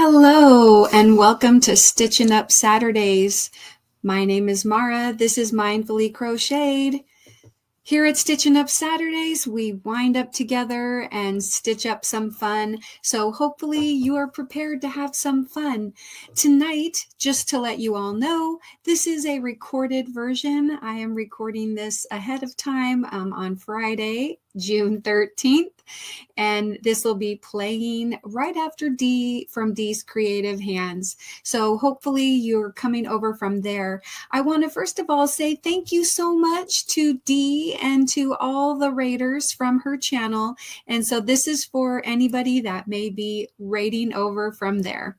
Hello and welcome to Stitching Up Saturdays. My name is Mara. This is Mindfully Crocheted. Here at Stitching Up Saturdays, we wind up together and stitch up some fun. So hopefully you are prepared to have some fun. Tonight, just to let you all know, this is a recorded version. I am recording this ahead of time on Friday, June 13th. And this will be playing right after Dee from Dee's Creative Hands. So hopefully you're coming over from there. I want to first of all say thank you so much to Dee and to all the raiders from her channel. And so this is for anybody that may be raiding over from there.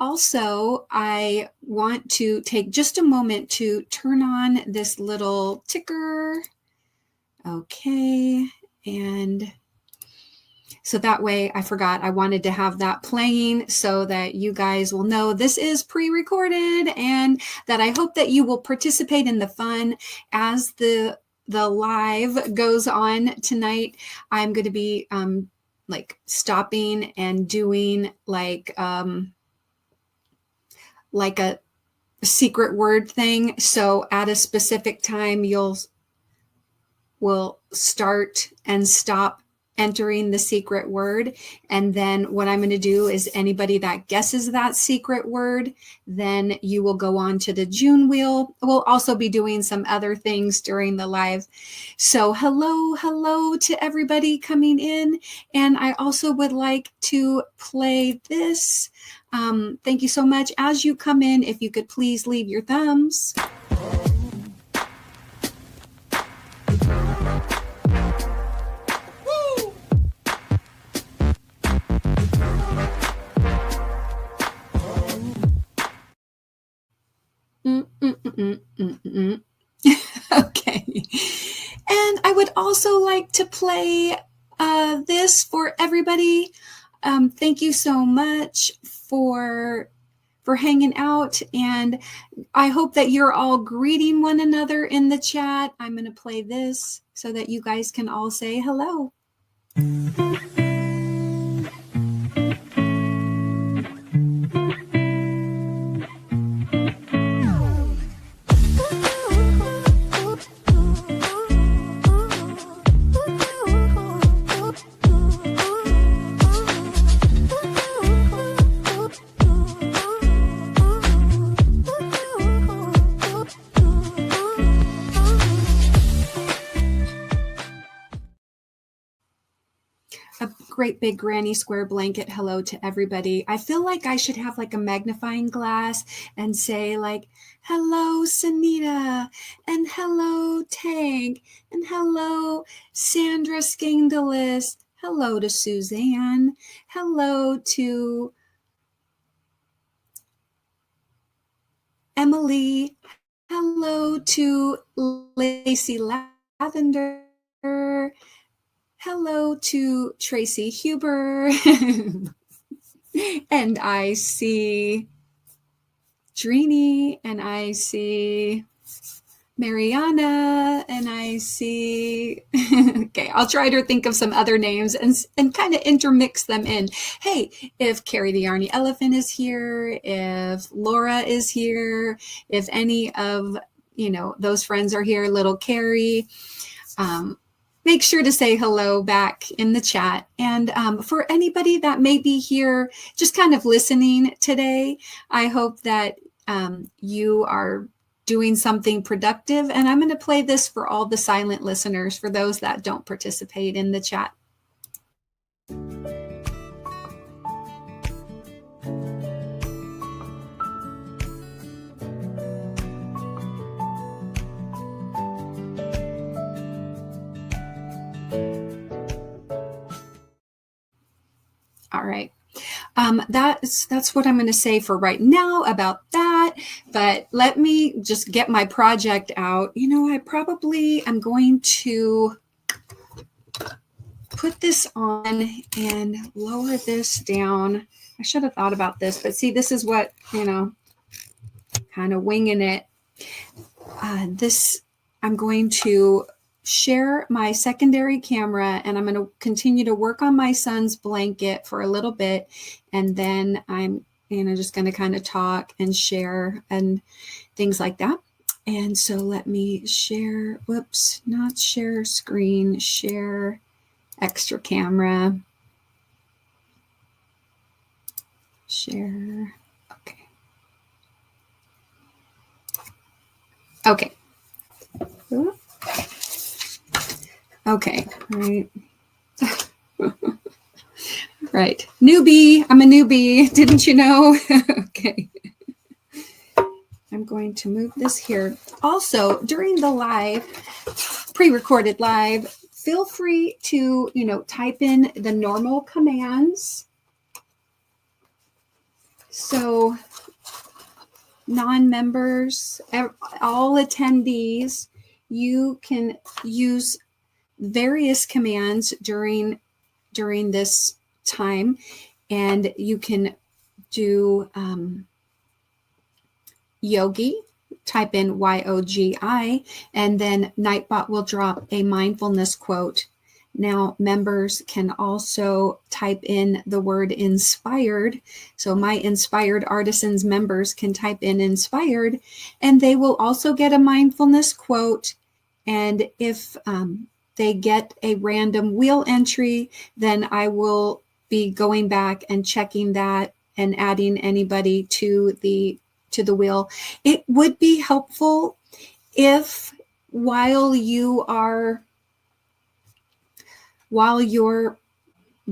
Also, I want to take just a moment to turn on this little ticker. Okay, and so that way I forgot I wanted to have that playing so that you guys will know this is pre-recorded and that I hope that you will participate in the fun as the live goes on tonight. I'm going to be like stopping and doing like a secret word thing. So at a specific time, will start and stop entering the secret word. And then what I'm going to do is anybody that guesses that secret word, then you will go on to the June wheel. We'll also be doing some other things during the live. So hello to everybody coming in. And I also would like to play this. Thank you so much. As you come in, if you could please leave your thumbs. Okay. And I would also like to play this for everybody. Thank you so much for hanging out, and I hope that you're all greeting one another in the chat. I'm going to play this so that you guys can all say hello. Great big granny square blanket hello to everybody. I feel like I should have like a magnifying glass and say like, hello Sanita, and hello Tank, and hello Sandra Skandalis, hello to Suzanne, hello to Emily, hello to Lacey Lavender, hello to Tracy Huber, and I see Drini, and I see Mariana, and I see, okay, I'll try to think of some other names and kind of intermix them in. Hey, if Carrie the Yarny Elephant is here, if Laura is here, if any of, those friends are here, little Carrie, make sure to say hello back in the chat. And for anybody that may be here just kind of listening today, I hope that you are doing something productive. And I'm going to play this for all the silent listeners, for those that don't participate in the chat. All right. That's what I'm going to say for right now about that. But let me just get my project out. I probably am going to put this on and lower this down. I should have thought about this, but see, this is what, kind of winging it. I'm going to share my secondary camera, and I'm going to continue to work on my son's blanket for a little bit. And then I'm just going to kind of talk and share and things like that. And so let me share, whoops, not share screen, share extra camera. Share, okay. Okay. Okay, right. Right. Newbie, I'm a newbie, didn't you know? Okay. I'm going to move this here. Also, during the live, pre-recorded live, feel free to, type in the normal commands. So non-members, all attendees, you can use various commands during this time, and you can do yogi, type in YOGI, and then Nightbot will drop a mindfulness quote. Now, members can also type in the word inspired. So my Inspired Artisans members can type in inspired, and they will also get a mindfulness quote. And if they get a random wheel entry, then I will be going back and checking that and adding anybody to the wheel. It would be helpful if while you're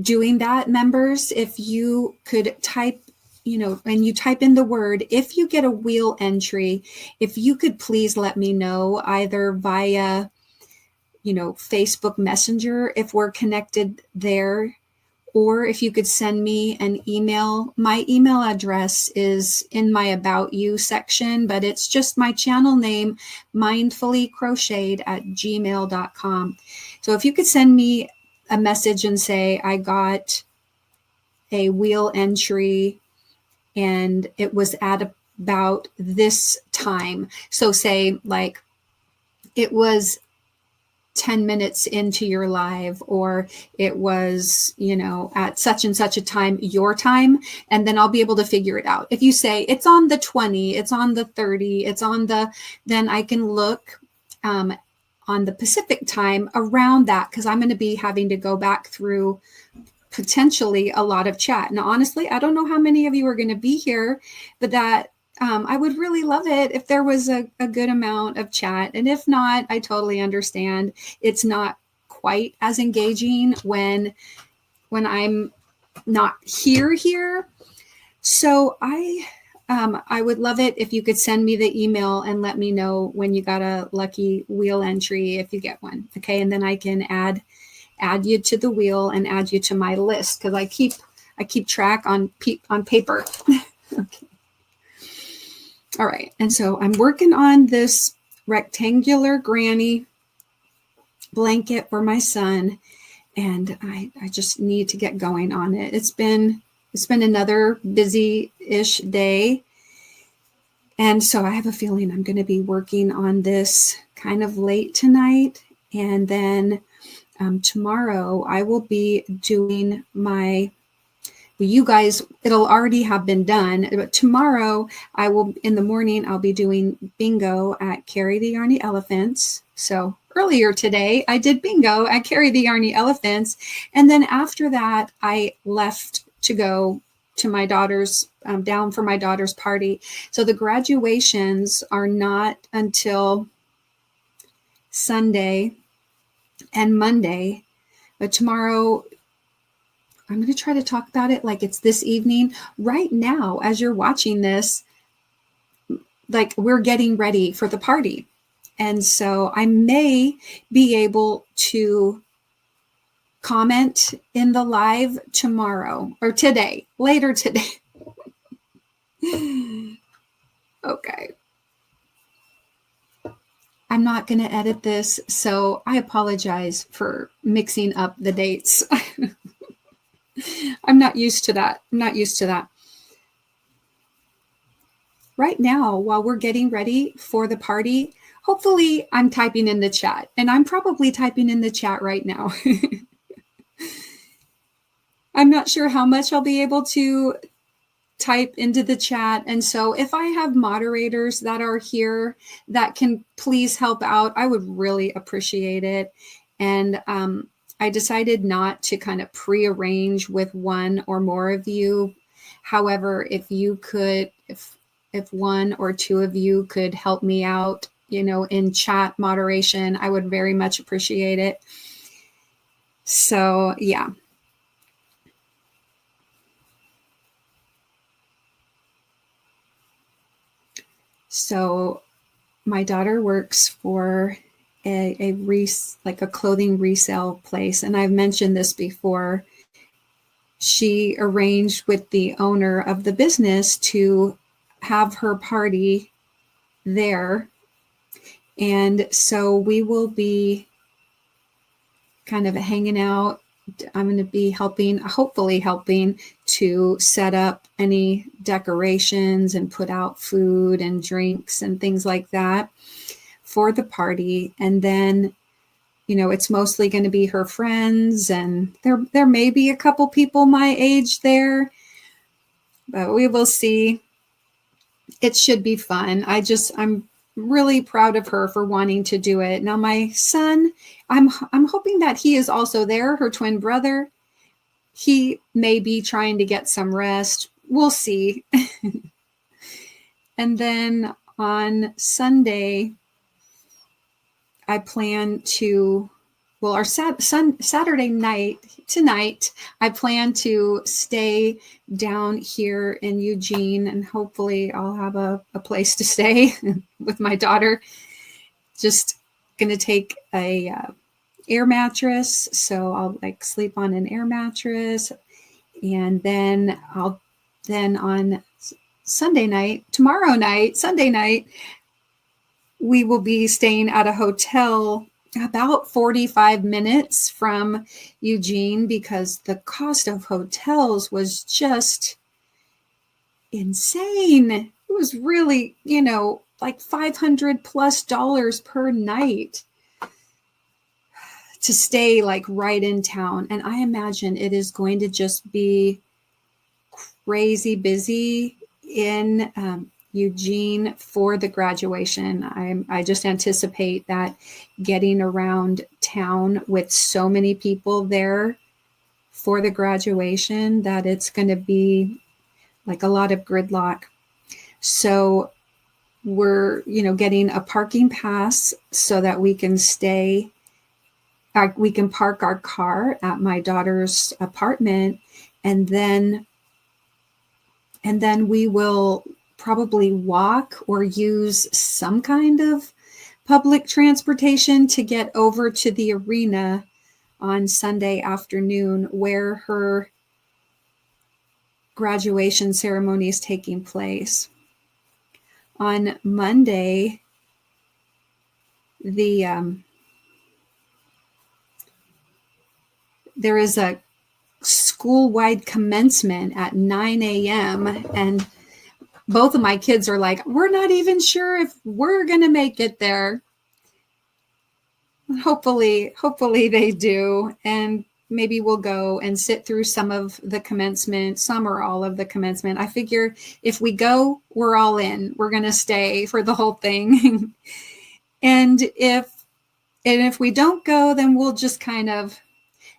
doing that, members, if you could type, and you type in the word, if you get a wheel entry, if you could please let me know either via, Facebook Messenger, if we're connected there, or if you could send me an email. My email address is in my About You section, but it's just my channel name, mindfullycrocheted@gmail.com. So if you could send me a message and say, I got a wheel entry and it was at about this time. So say like it was 10 minutes into your live, or it was, at such and such a time, your time, and then I'll be able to figure it out. If you say it's on the 20, it's on the 30, then I can look on the Pacific time around that, because I'm going to be having to go back through potentially a lot of chat. Now, honestly, I don't know how many of you are going to be here, but that I would really love it if there was a good amount of chat. And if not, I totally understand. It's not quite as engaging when I'm not here. So I would love it if you could send me the email and let me know when you got a lucky wheel entry, if you get one. Okay. And then I can add you to the wheel and add you to my list, because I keep track on paper. Okay. All right. And so I'm working on this rectangular granny blanket for my son, and I just need to get going on it. It's been another busy-ish day. And so I have a feeling I'm going to be working on this kind of late tonight. And then tomorrow I will be doing you guys, it'll already have been done, but tomorrow in the morning, I'll be doing bingo at Carry the Yarny Elephants. So earlier today, I did bingo at Carry the Yarny Elephants. And then after that, I left to go to my daughter's, down for my daughter's party. So the graduations are not until Sunday and Monday, but tomorrow, I'm going to try to talk about it like it's this evening. Right now, as you're watching this, like we're getting ready for the party. And so I may be able to comment in the live tomorrow or later today. Okay. I'm not going to edit this, so I apologize for mixing up the dates. I'm not used to that. Right now, while we're getting ready for the party, hopefully I'm typing in the chat, and I'm probably typing in the chat right now. I'm not sure how much I'll be able to type into the chat. And so if I have moderators that are here that can please help out, I would really appreciate it. And I decided not to kind of prearrange with one or more of you. However, if you could, if one or two of you could help me out, in chat moderation, I would very much appreciate it. So, yeah. So my daughter works for a clothing resale place. And I've mentioned this before. She arranged with the owner of the business to have her party there. And so we will be kind of hanging out. I'm going to be hopefully helping to set up any decorations and put out food and drinks and things like that for the party. And then, it's mostly going to be her friends, and there may be a couple people my age there, but we will see. It should be fun. I'm really proud of her for wanting to do it. Now, my son, I'm hoping that he is also there, her twin brother. He may be trying to get some rest. We'll see. And then on Sunday, I plan to, our Saturday night, tonight, I plan to stay down here in Eugene, and hopefully I'll have a place to stay with my daughter. Just going to take a air mattress. So I'll sleep on an air mattress. And then on Sunday night, Sunday night, we will be staying at a hotel about 45 minutes from Eugene, because the cost of hotels was just insane. It was really, like $500+ per night to stay right in town. And I imagine it is going to just be crazy busy in Eugene for the graduation. I just anticipate that getting around town with so many people there for the graduation, that it's going to be a lot of gridlock. So we're, getting a parking pass so that we can we can park our car at my daughter's apartment, and then we will probably walk or use some kind of public transportation to get over to the arena on Sunday afternoon, where her graduation ceremony is taking place. On Monday, there is a school-wide commencement at 9 a.m. and both of my kids are like, we're not even sure if we're going to make it there. Hopefully they do. And maybe we'll go and sit through some of the commencement, some or all of the commencement. I figure if we go, we're all in. We're going to stay for the whole thing. And if we don't go, then we'll just kind of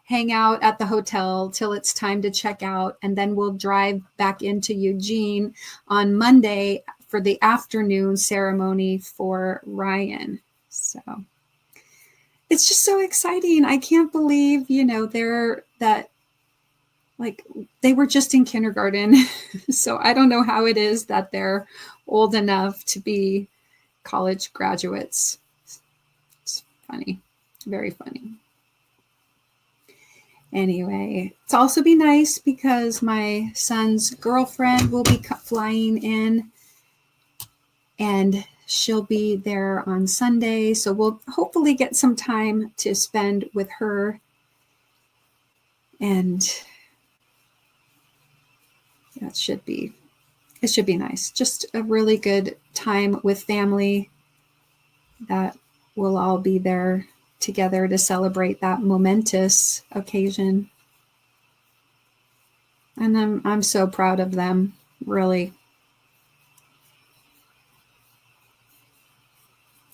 hang out at the hotel till it's time to check out. And then we'll drive back into Eugene on Monday for the afternoon ceremony for Ryan. So it's just so exciting. I can't believe, they were just in kindergarten. So I don't know how it is that they're old enough to be college graduates. It's funny, very funny. Anyway, it's also be nice because my son's girlfriend will be flying in, and she'll be there on Sunday. So we'll hopefully get some time to spend with her. And it should be nice. Just a really good time with family. that we'll all be there together to celebrate that momentous occasion. And I'm so proud of them, really.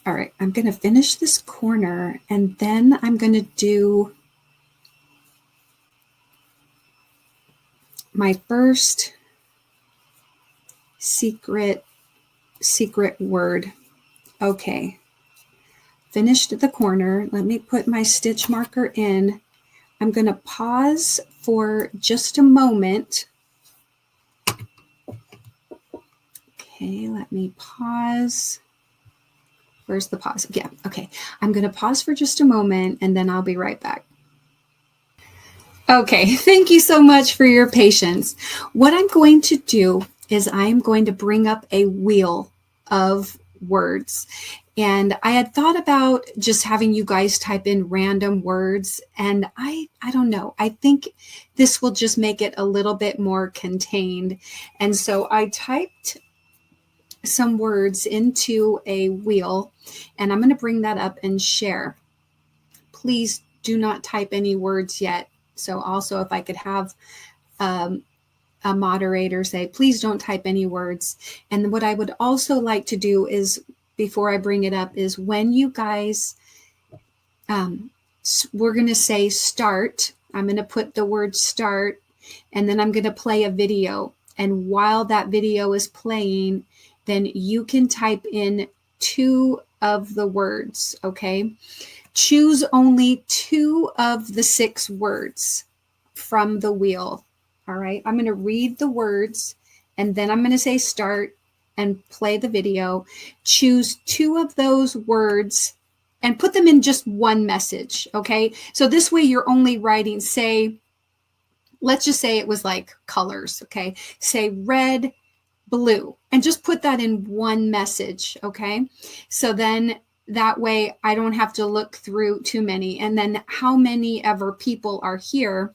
All right, I'm going to finish this corner, and then I'm going to do my first secret word. Okay, finished the corner. Let me put my stitch marker in. I'm going to pause for just a moment. Okay, let me pause. Where's the pause? Yeah, okay. I'm going to pause for just a moment, and then I'll be right back. Okay, thank you so much for your patience. What I'm going to do is I'm going to bring up a wheel of words. And I had thought about just having you guys type in random words. And I don't know, I think this will just make it a little bit more contained. And so I typed some words into a wheel, and I'm going to bring that up and share. Please do not type any words yet. So also, if I could have a moderator say, please don't type any words. And what I would also like to do is, before I bring it up, is when you guys, we're going to say start. I'm going to put the word start, and then I'm going to play a video. And while that video is playing, then you can type in 2 of the words, okay? Choose only 2 of the 6 words from the wheel, all right? I'm going to read the words, and then I'm going to say start and play the video. Choose 2 of those words and put them in just one message, okay? So this way you're only writing, say, let's just say it was like colors, okay? Say red, blue, and just put that in one message, okay? So then that way I don't have to look through too many. And then how many ever people are here,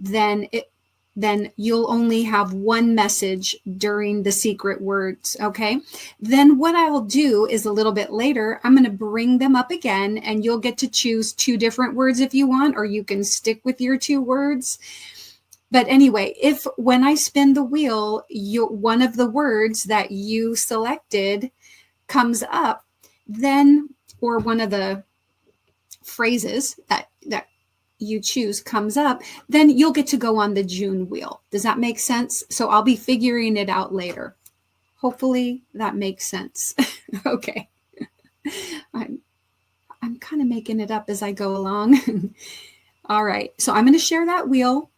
then you'll only have one message during the secret words, okay? Then what I will do is a little bit later, I'm going to bring them up again, and you'll get to choose 2 different words if you want, or you can stick with your 2 words. But anyway, if when I spin the wheel, one of the words that you selected comes up, then, or one of the phrases that you choose comes up, then you'll get to go on the June wheel. Does that make sense? So I'll be figuring it out later. Hopefully that makes sense. Okay. I'm kind of making it up as I go along. All right. So I'm going to share that wheel.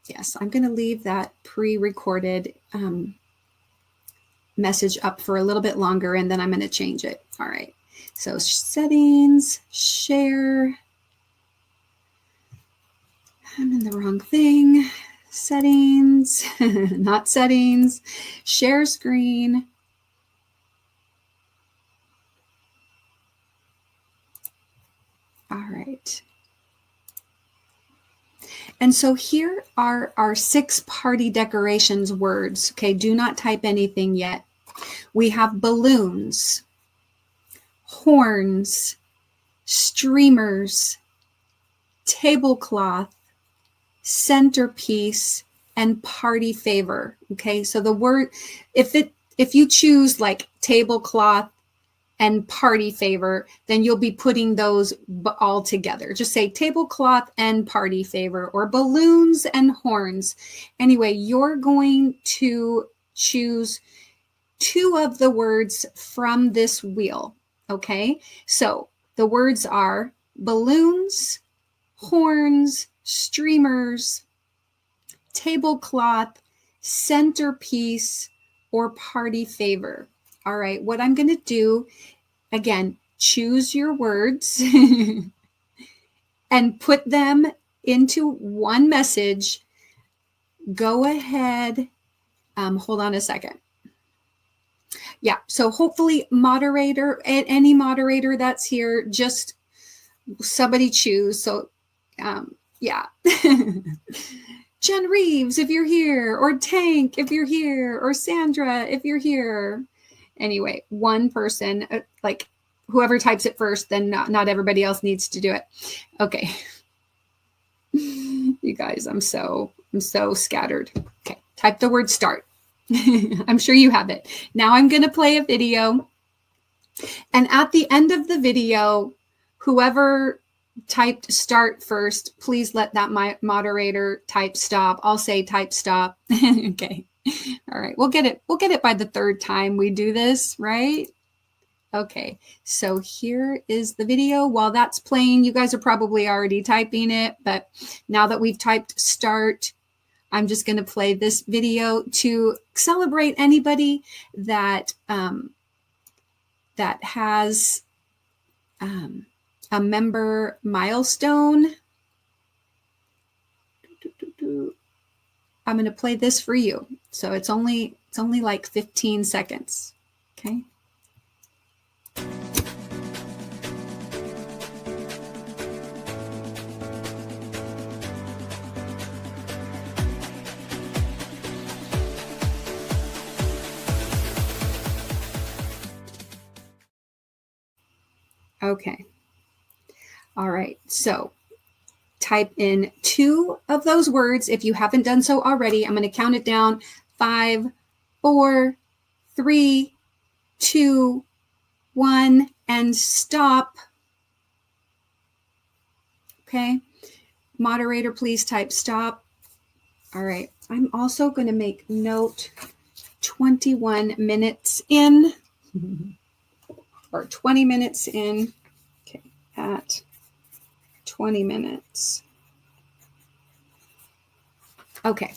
Yes, I'm going to leave that pre-recorded message up for a little bit longer, and then I'm going to change it. All right. So settings, share. I'm in the wrong thing. Settings, not settings. Share screen. All right. And so here are our 6 party decorations words. Okay, do not type anything yet. We have balloons, horns, streamers, tablecloth, centerpiece, and party favor. Okay, so the word, if you choose like tablecloth and party favor, then you'll be putting those all together. Just say tablecloth and party favor, or balloons and horns. Anyway, you're going to choose 2 of the words from this wheel. Okay, so the words are balloons, horns, streamers, tablecloth, centerpiece, or party favor. All right, what I'm going to do, again, choose your words and put them into one message. Go ahead. Hold on a second. Yeah, so hopefully moderator, any moderator that's here, just somebody choose. So yeah, Jen Reeves, if you're here, or Tank, if you're here, or Sandra, if you're here. Anyway, one person, like whoever types it first, then not everybody else needs to do it. Okay. You guys, I'm so scattered. Okay, type the word start. I'm sure you have it. Now I'm going to play a video. And at the end of the video, whoever typed start first, please let that moderator type stop. I'll say type stop. Okay. All right. We'll get it by the third time we do this, right? Okay. So here is the video. While that's playing, you guys are probably already typing it, but now that we've typed start, I'm just going to play this video to celebrate anybody that that has a member milestone. I'm going to play this for you. So it's only like 15 seconds. Okay. Okay. All right. So type in 2 of those words. If you haven't done so already, I'm going to count it down. 5, 4, 3, 2, 1, and stop. Okay. Moderator, please type stop. All right. I'm also going to make note 21 minutes in. Or 20 minutes in. Okay, at 20 minutes. Okay.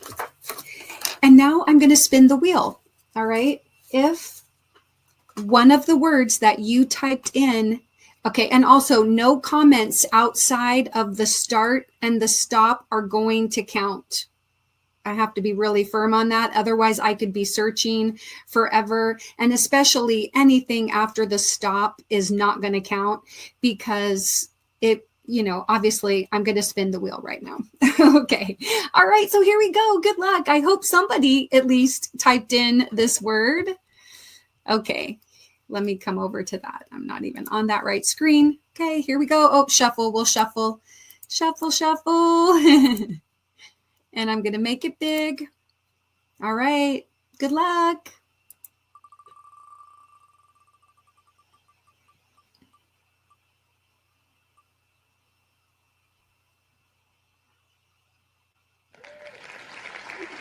And now I'm going to spin the wheel. All right. If one of the words that you typed in, okay, and also no comments outside of the start and the stop are going to count. I have to be really firm on that. Otherwise, I could be searching forever. And especially anything after the stop is not going to count because it, obviously I'm going to spin the wheel right now. Okay. All right. So here we go. Good luck. I hope somebody at least typed in this word. Okay. Let me come over to that. I'm not even on that right screen. Okay. Here we go. Oh, shuffle. We'll shuffle. Shuffle, shuffle. And I'm going to make it big. All right. Good luck.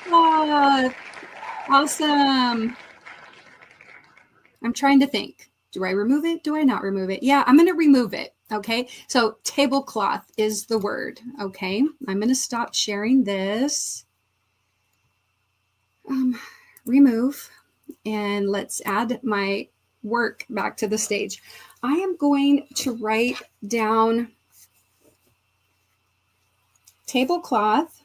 Oh, awesome. I'm trying to think. Do I remove it? Do I not remove it? Yeah, I'm going to remove it. Okay. So tablecloth is the word. Okay. I'm going to stop sharing this. Remove. And let's add my work back to the stage. I am going to write down tablecloth.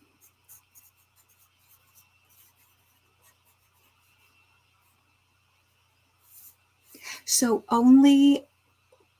So only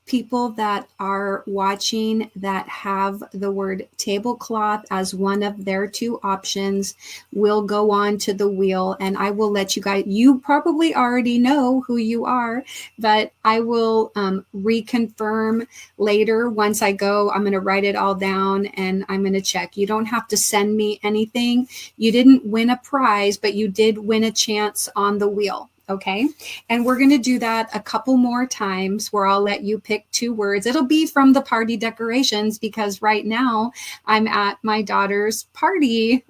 people that are watching that have the word tablecloth as one of their 2 options will go on to the wheel, and I will let you guys, you probably already know who you are, but I will reconfirm later once I go. I'm going to write it all down and I'm going to check. You don't have to send me anything. You didn't win a prize, but you did win a chance on the wheel. Okay. And we're going to do that a couple more times where I'll let you pick 2 words. It'll be from the party decorations because right now I'm at my daughter's party,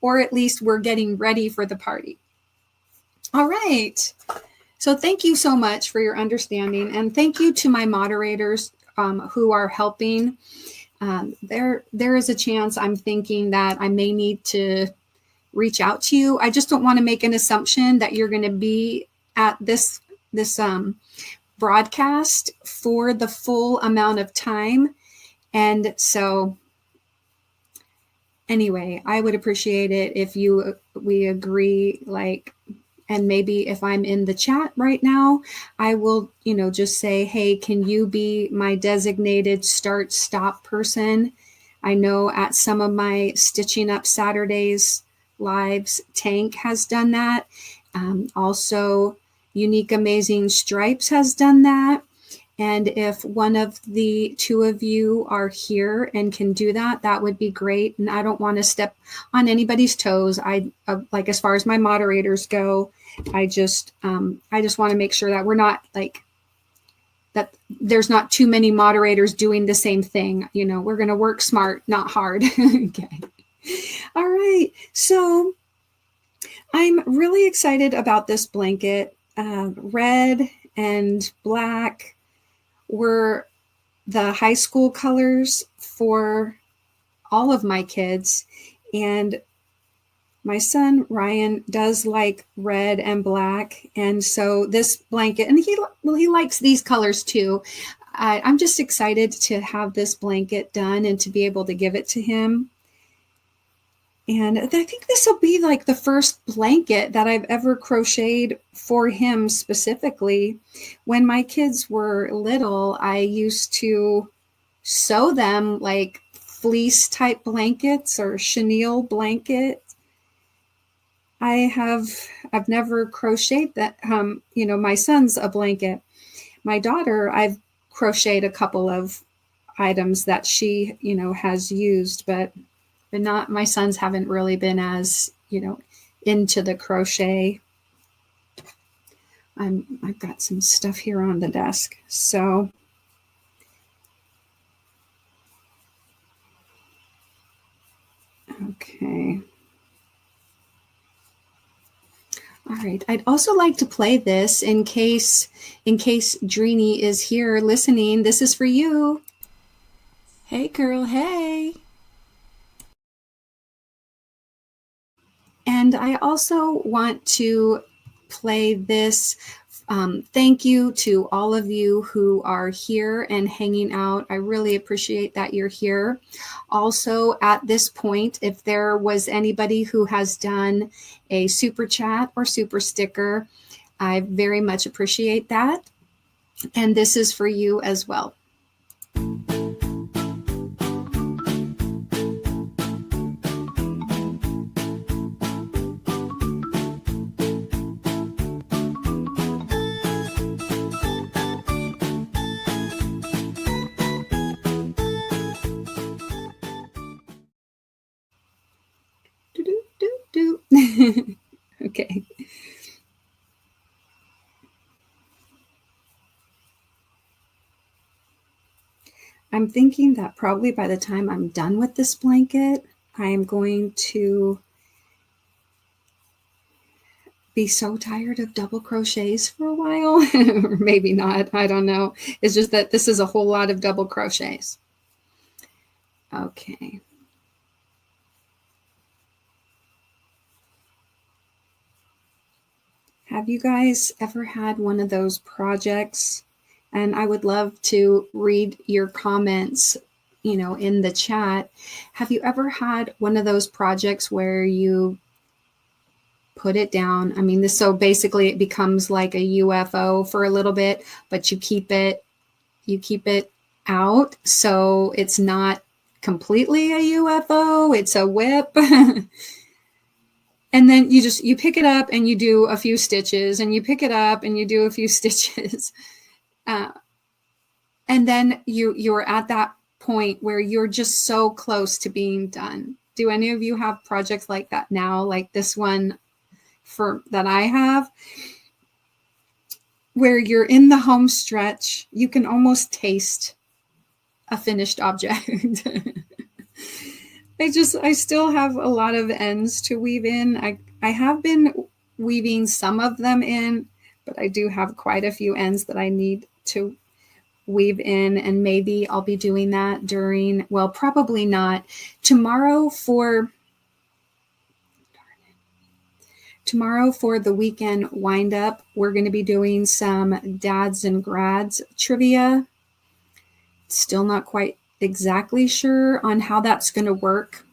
or at least we're getting ready for the party. All right. So thank you so much for your understanding. And thank you to my moderators who are helping. There is a chance I'm thinking that I may need to reach out to you. I just don't want to make an assumption that you're going to be at this broadcast for the full amount of time. And so anyway, I would appreciate it if we agree, like, and maybe if I'm in the chat right now, I will, just say, hey, can you be my designated start stop person? I know at some of my Stitching Up Saturdays lives, Tank has done that. Also, Unique Amazing Stripes has done that. And if one of the two of you are here and can do that, that would be great. And I don't want to step on anybody's toes. Like as far as my moderators go, I just want to make sure that we're not like that. There's not too many moderators doing the same thing. You know, we're going to work smart, not hard. Okay. All right. So I'm really excited about this blanket. Red and black were the high school colors for all of my kids. And my son, Ryan, does like red and black. And so this blanket, and he likes these colors too. I'm just excited to have this blanket done and to be able to give it to him. And I think this will be like the first blanket that I've ever crocheted for him specifically. When my kids were little, I used to sew them like fleece type blankets or chenille blanket. I've never crocheted that. My son's a blanket. My daughter, I've crocheted a couple of items that she, has used, but not, my sons haven't really been as, into the crochet. I've got some stuff here on the desk. So okay. All right. I'd also like to play this in case Dreeny is here listening. This is for you. Hey girl, hey. And I also want to play this. Thank you to all of you who are here and hanging out. I really appreciate that you're here. Also, at this point, if there was anybody who has done a super chat or super sticker, I very much appreciate that. And this is for you as well. Okay. I'm thinking that probably by the time I'm done with this blanket, I am going to be so tired of double crochets for a while, or maybe not, I don't know. It's just that this is a whole lot of double crochets. Okay. Have you guys ever had one of those projects? And I would love to read your comments, in the chat. Have you ever had one of those projects where you put it down? I mean, so basically it becomes like a UFO for a little bit, but you keep it out. So it's not completely a UFO, it's a whip. And then you pick it up and you do a few stitches, and you pick it up and you do a few stitches. And then you're at that point where you're just so close to being done. Do any of you have projects like that now, like this one that I have, where you're in the home stretch, you can almost taste a finished object? I still have a lot of ends to weave in. I have been weaving some of them in, but I do have quite a few ends that I need to weave in, and maybe I'll be doing that probably not. Tomorrow for the weekend wind up, we're going to be doing some dads and grads trivia. Still not quite exactly sure on how that's going to work,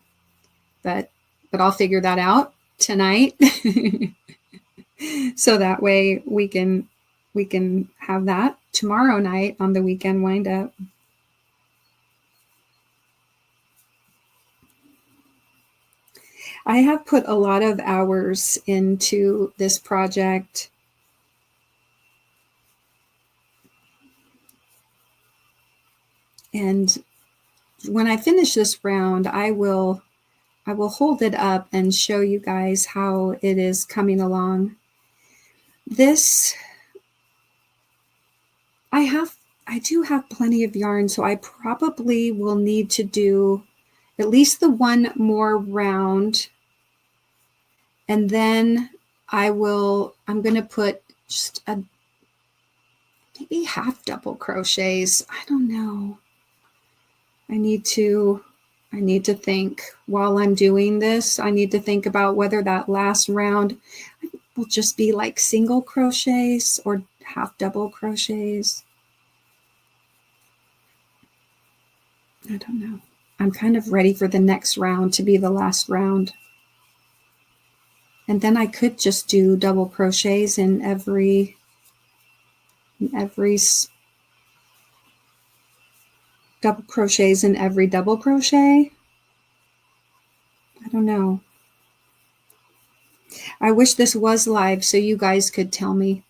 but I'll figure that out tonight. So that way we can have that tomorrow night on the weekend wind up. I have put a lot of hours into this project. And when I finish this round, I will hold it up and show you guys how it is coming along. This, I do have plenty of yarn, so I probably will need to do at least the one more round. And then I'm going to put just maybe half double crochets. I don't know. I need to think while I'm doing this. I need to think about whether that last round will just be like single crochets or half double crochets. I don't know. I'm kind of ready for the next round to be the last round. And then I could just do double crochets in every double crochets in every double crochet. I don't know. I wish this was live so you guys could tell me.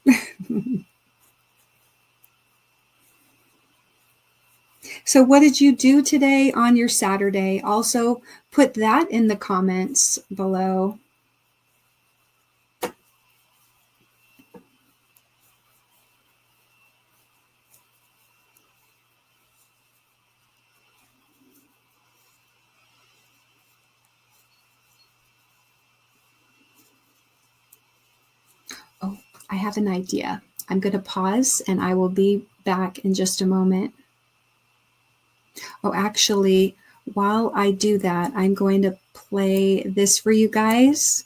So what did you do today on your Saturday? Also put that in the comments below. Oh, I have an idea. I'm going to pause and I will be back in just a moment. Oh, actually, while I do that, I'm going to play this for you guys.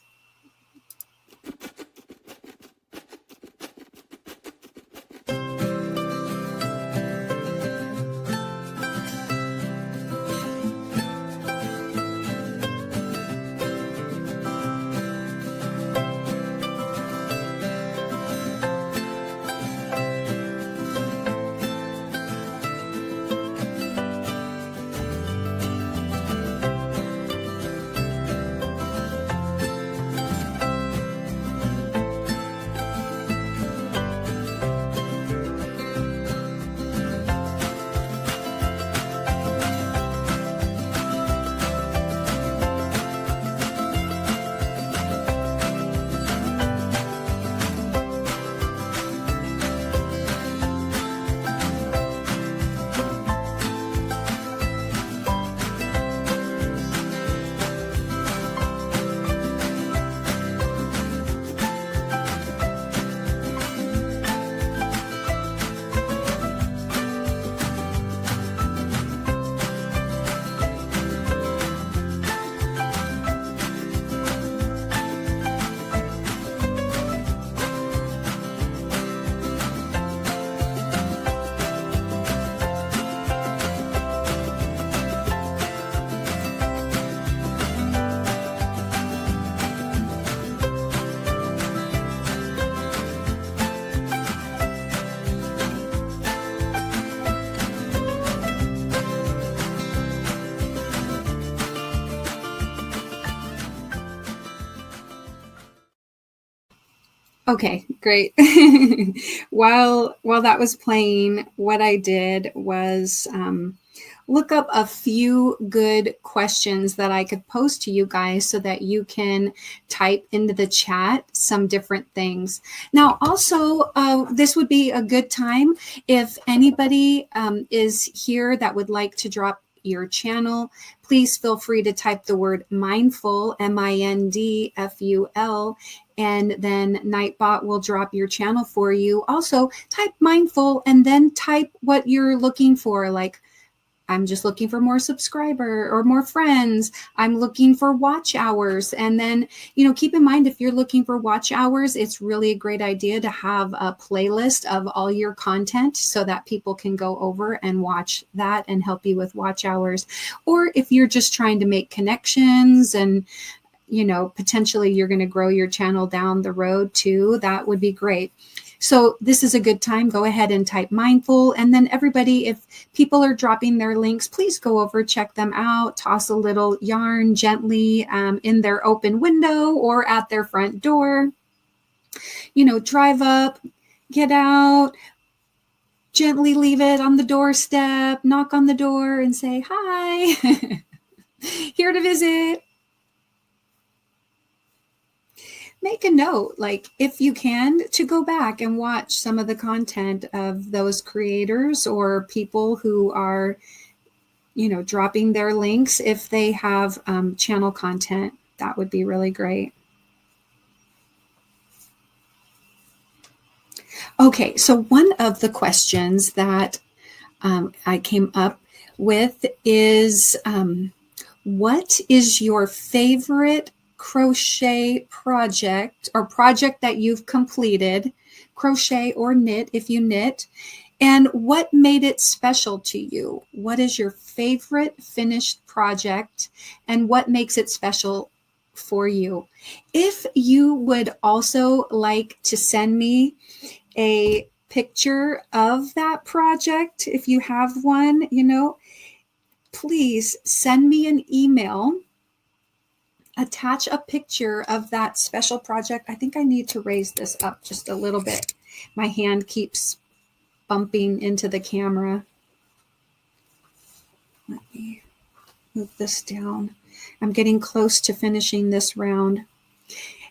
Okay, great. While that was playing, what I did was look up a few good questions that I could pose to you guys so that you can type into the chat some different things. Now, also, this would be a good time if anybody is here that would like to drop your channel. Please feel free to type the word mindful, MINDFUL, and then Nightbot will drop your channel for you. Also, type mindful and then type what you're looking for, like I'm just looking for more subscriber or more friends. I'm looking for watch hours. And then, keep in mind, if you're looking for watch hours, it's really a great idea to have a playlist of all your content so that people can go over and watch that and help you with watch hours. Or if you're just trying to make connections and, potentially you're going to grow your channel down the road too, that would be great. So this is a good time. Go ahead and type mindful. And then everybody, if people are dropping their links, please go over, check them out, toss a little yarn gently in their open window or at their front door. Drive up, get out, gently leave it on the doorstep, knock on the door and say, hi, here to visit. Make a note, like if you can, to go back and watch some of the content of those creators or people who are, dropping their links. If they have channel content, that would be really great. Okay, so one of the questions that I came up with is, what is your favorite crochet project or project that you've completed, crochet or knit if you knit, and what made it special to you? What is your favorite finished project and what makes it special for you? If you would also like to send me a picture of that project, if you have one, please send me an email. Attach a picture of that special project. I think I need to raise this up just a little bit. My hand keeps bumping into the camera. Let me move this down. I'm getting close to finishing this round.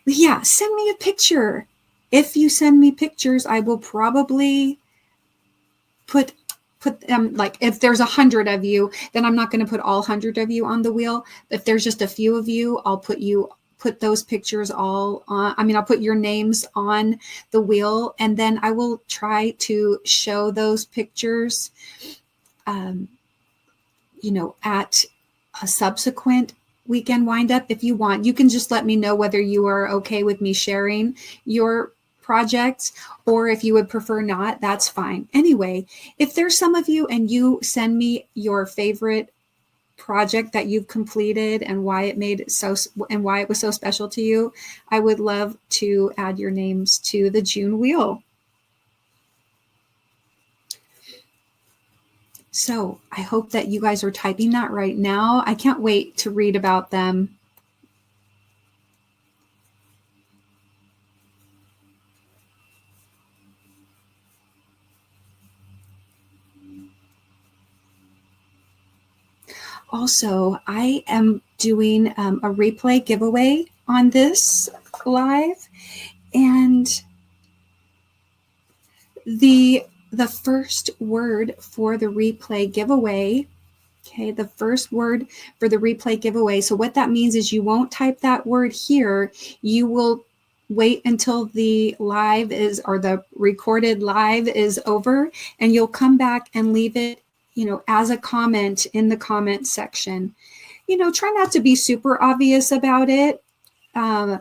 But yeah, send me a picture. If you send me pictures, I will probably put like if there's 100 of you, then I'm not going to put all 100 of you on the wheel. If there's just a few of you, I'll put those pictures all on. I'll put your names on the wheel, and then I will try to show those pictures, at a subsequent weekend windup. If you want, you can just let me know whether you are okay with me sharing your projects, or if you would prefer not, that's fine. Anyway, if there's some of you and you send me your favorite project that you've completed and why it was so special to you, I would love to add your names to the June wheel. So I hope that you guys are typing that right now. I can't wait to read about them. Also, I am doing a replay giveaway on this live, and the first word for the replay giveaway. Okay, the first word for the replay giveaway. So what that means is you won't type that word here. You will wait until the live is, or the recorded live is over, and you'll come back and leave it, as a comment in the comment section. Try not to be super obvious about it. Put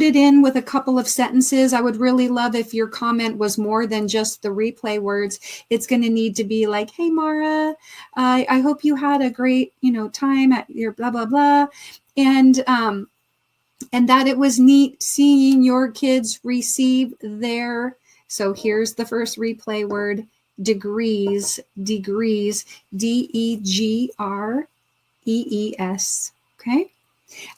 it in with a couple of sentences. I would really love if your comment was more than just the replay words. It's going to need to be like, hey, Mara, I hope you had a great, time at your blah, blah, blah. And that it was neat seeing your kids receive their, so here's the first replay word, degrees, D-E-G-R-E-E-S. Okay.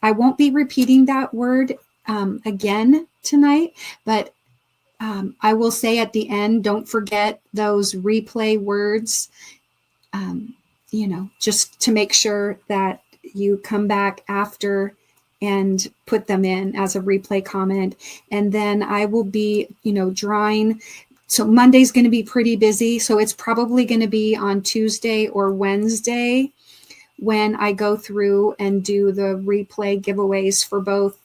I won't be repeating that word again tonight, but I will say at the end, don't forget those replay words, just to make sure that you come back after and put them in as a replay comment. And then I will be, drawing. So Monday's going to be pretty busy. So it's probably going to be on Tuesday or Wednesday when I go through and do the replay giveaways for both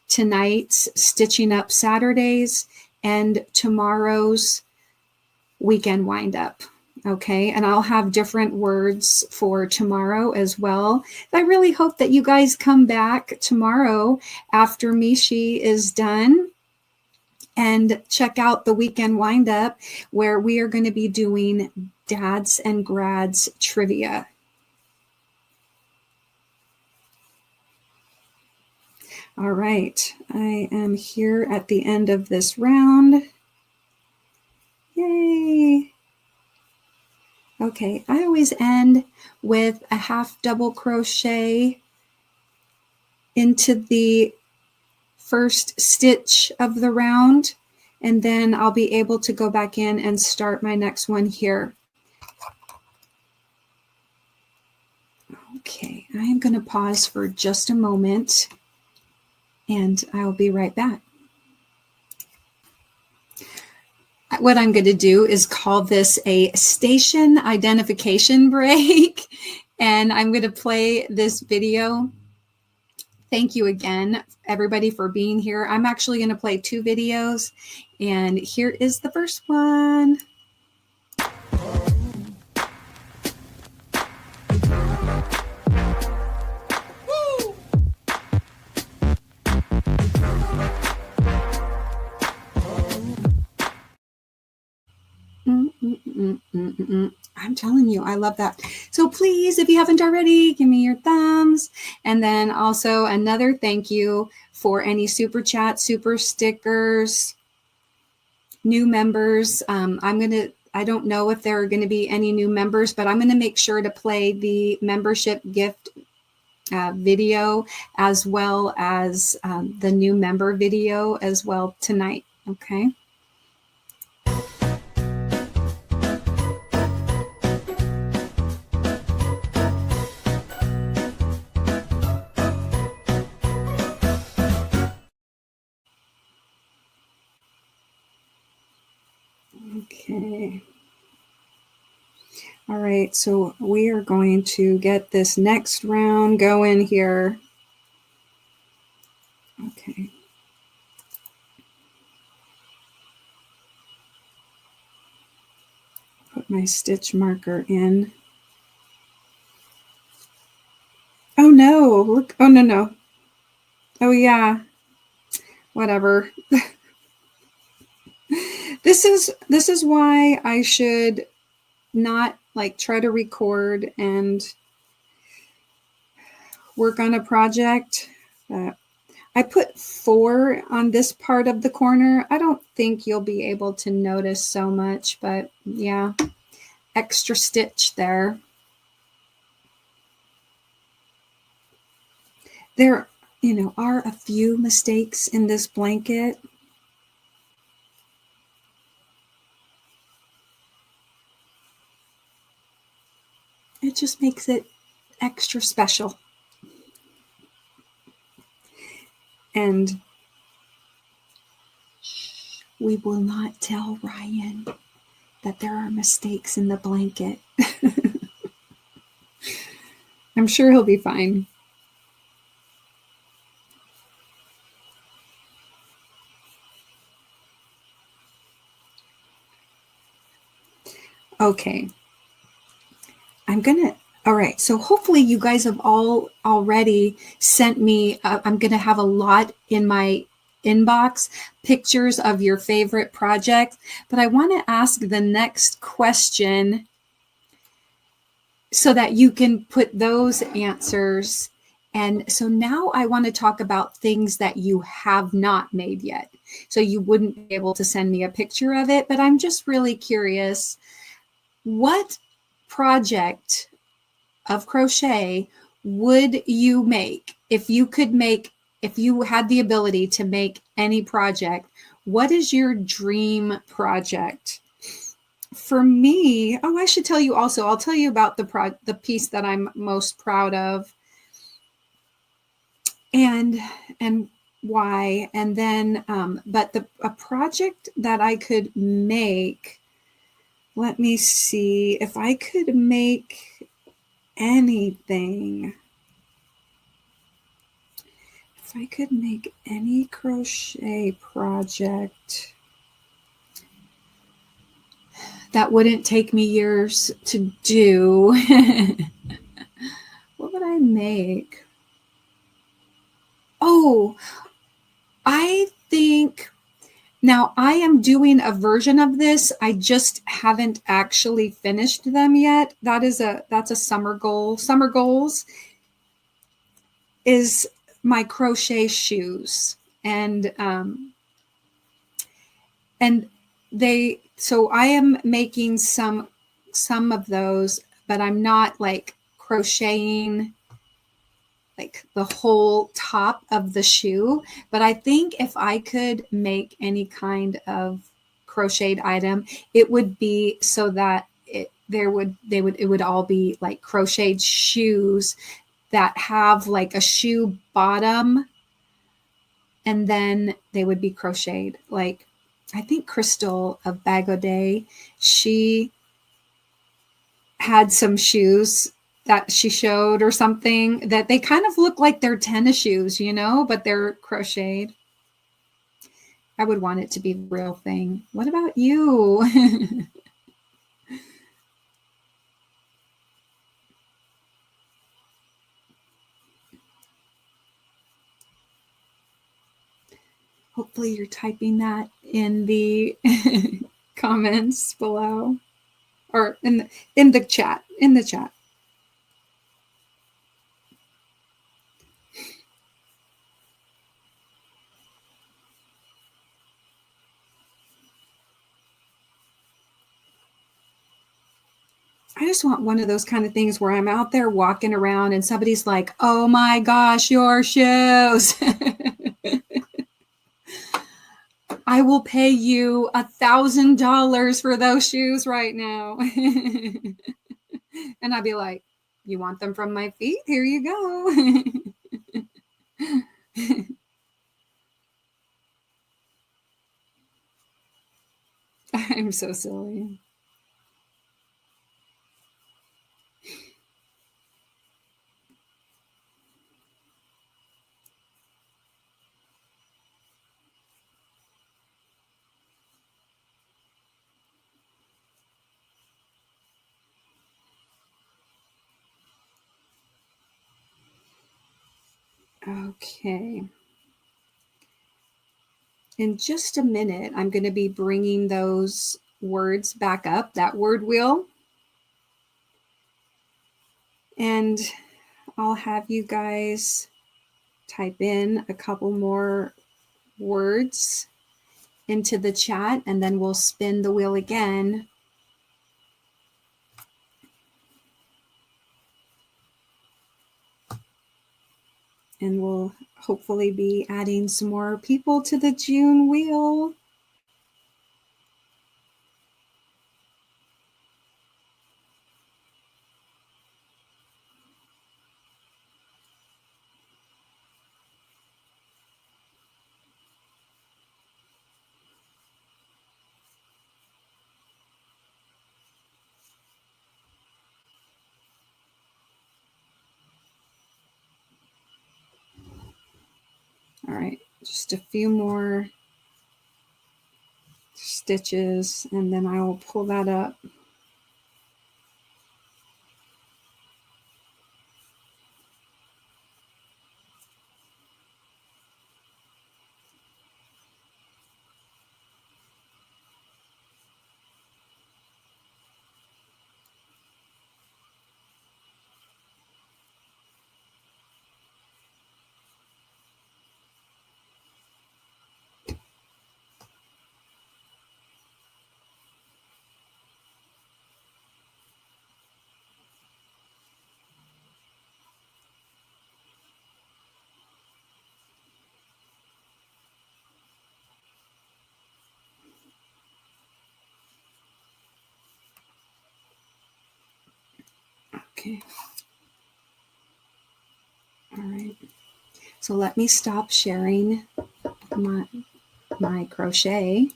tonight's Stitching Up Saturdays and tomorrow's weekend windup. Okay, and I'll have different words for tomorrow as well. I really hope that you guys come back tomorrow after Mishi is done and check out the weekend windup where we are going to be doing Dads and Grads trivia. All right, I am here at the end of this round. Yay! Okay, I always end with a half double crochet into the first stitch of the round, and then I'll be able to go back in and start my next one here. Okay, I am going to pause for just a moment and I'll be right back. What I'm going to do is call this a station identification break, and I'm going to play this video. Thank you again, everybody, for being here. I'm actually going to play 2 videos, and here is the first one. I'm telling you, I love that. So please, if you haven't already, give me your thumbs. And then also another thank you for any super chat, super stickers, new members. I don't know if there are going to be any new members, but I'm going to make sure to play the membership gift video as well as the new member video as well tonight. Okay. Okay. All right, so we are going to get this next round going here. Okay. Put my stitch marker in. Oh no, look, oh no. Oh yeah, whatever. This is why I should not like try to record and work on a project. I put 4 on this part of the corner. I don't think you'll be able to notice so much, but yeah, extra stitch there. There, are a few mistakes in this blanket. It just makes it extra special. And we will not tell Ryan that there are mistakes in the blanket. I'm sure he'll be fine. Okay. All right. So hopefully you guys have all already sent me, I'm going to have a lot in my inbox, pictures of your favorite project, but I want to ask the next question so that you can put those answers. And so now I want to talk about things that you have not made yet. So you wouldn't be able to send me a picture of it, but I'm just really curious, what project of crochet would you make if you had the ability to make any project? What is your dream project? For me, I should tell you also, I'll tell you about the piece that I'm most proud of and why. And then, but a project that I could make, let me see if I could make anything. If I could make any crochet project that wouldn't take me years to do, what would I make? Oh, I think now I am doing a version of this. I just haven't actually finished them yet. That's a summer goal. Summer goals is my crochet shoes, and so I am making some of those, but I'm not like crocheting like the whole top of the shoe. But I think if I could make any kind of crocheted item, it would be so that it would all be like crocheted shoes that have like a shoe bottom, and then they would be crocheted. Like, I think Crystal of Bag O' Day, she had some shoes that she showed or something that they kind of look like they're tennis shoes, but they're crocheted. I would want it to be the real thing. What about you? Hopefully you're typing that in the comments below, or in the chat. I just want one of those kind of things where I'm out there walking around and somebody's like, "Oh my gosh, your shoes." I will pay you $1,000 for those shoes right now. And I'd be like, "You want them from my feet? Here you go." I'm so silly. Okay. In just a minute, I'm going to be bringing those words back up, that word wheel. And I'll have you guys type in a couple more words into the chat, and then we'll spin the wheel again. And we'll hopefully be adding some more people to the June wheel. All right, just a few more stitches, and then I will pull that up. Okay. All right. So let me stop sharing my crochet,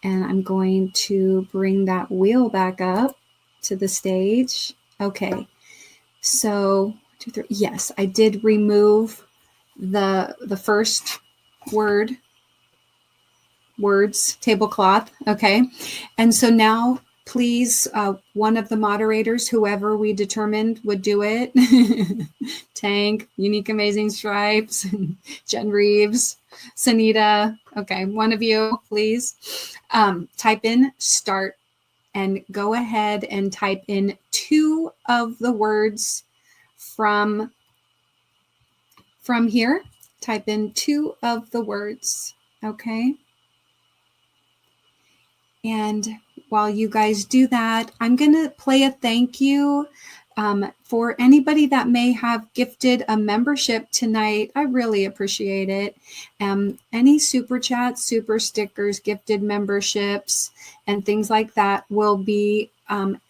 and I'm going to bring that wheel back up to the stage. Okay. So 2, 3. Yes, I did remove the first words, tablecloth. Okay. And so now, please, one of the moderators, whoever we determined would do it, Tank, Unique Amazing Stripes, Jen Reeves, Sanita. Okay, one of you, please, type in start and go ahead and type in 2 of the words from from here, type in 2 of the words, okay? And while you guys do that, I'm going to play a thank you for anybody that may have gifted a membership tonight. I really appreciate it. Any super chats, super stickers, gifted memberships, and things like that will be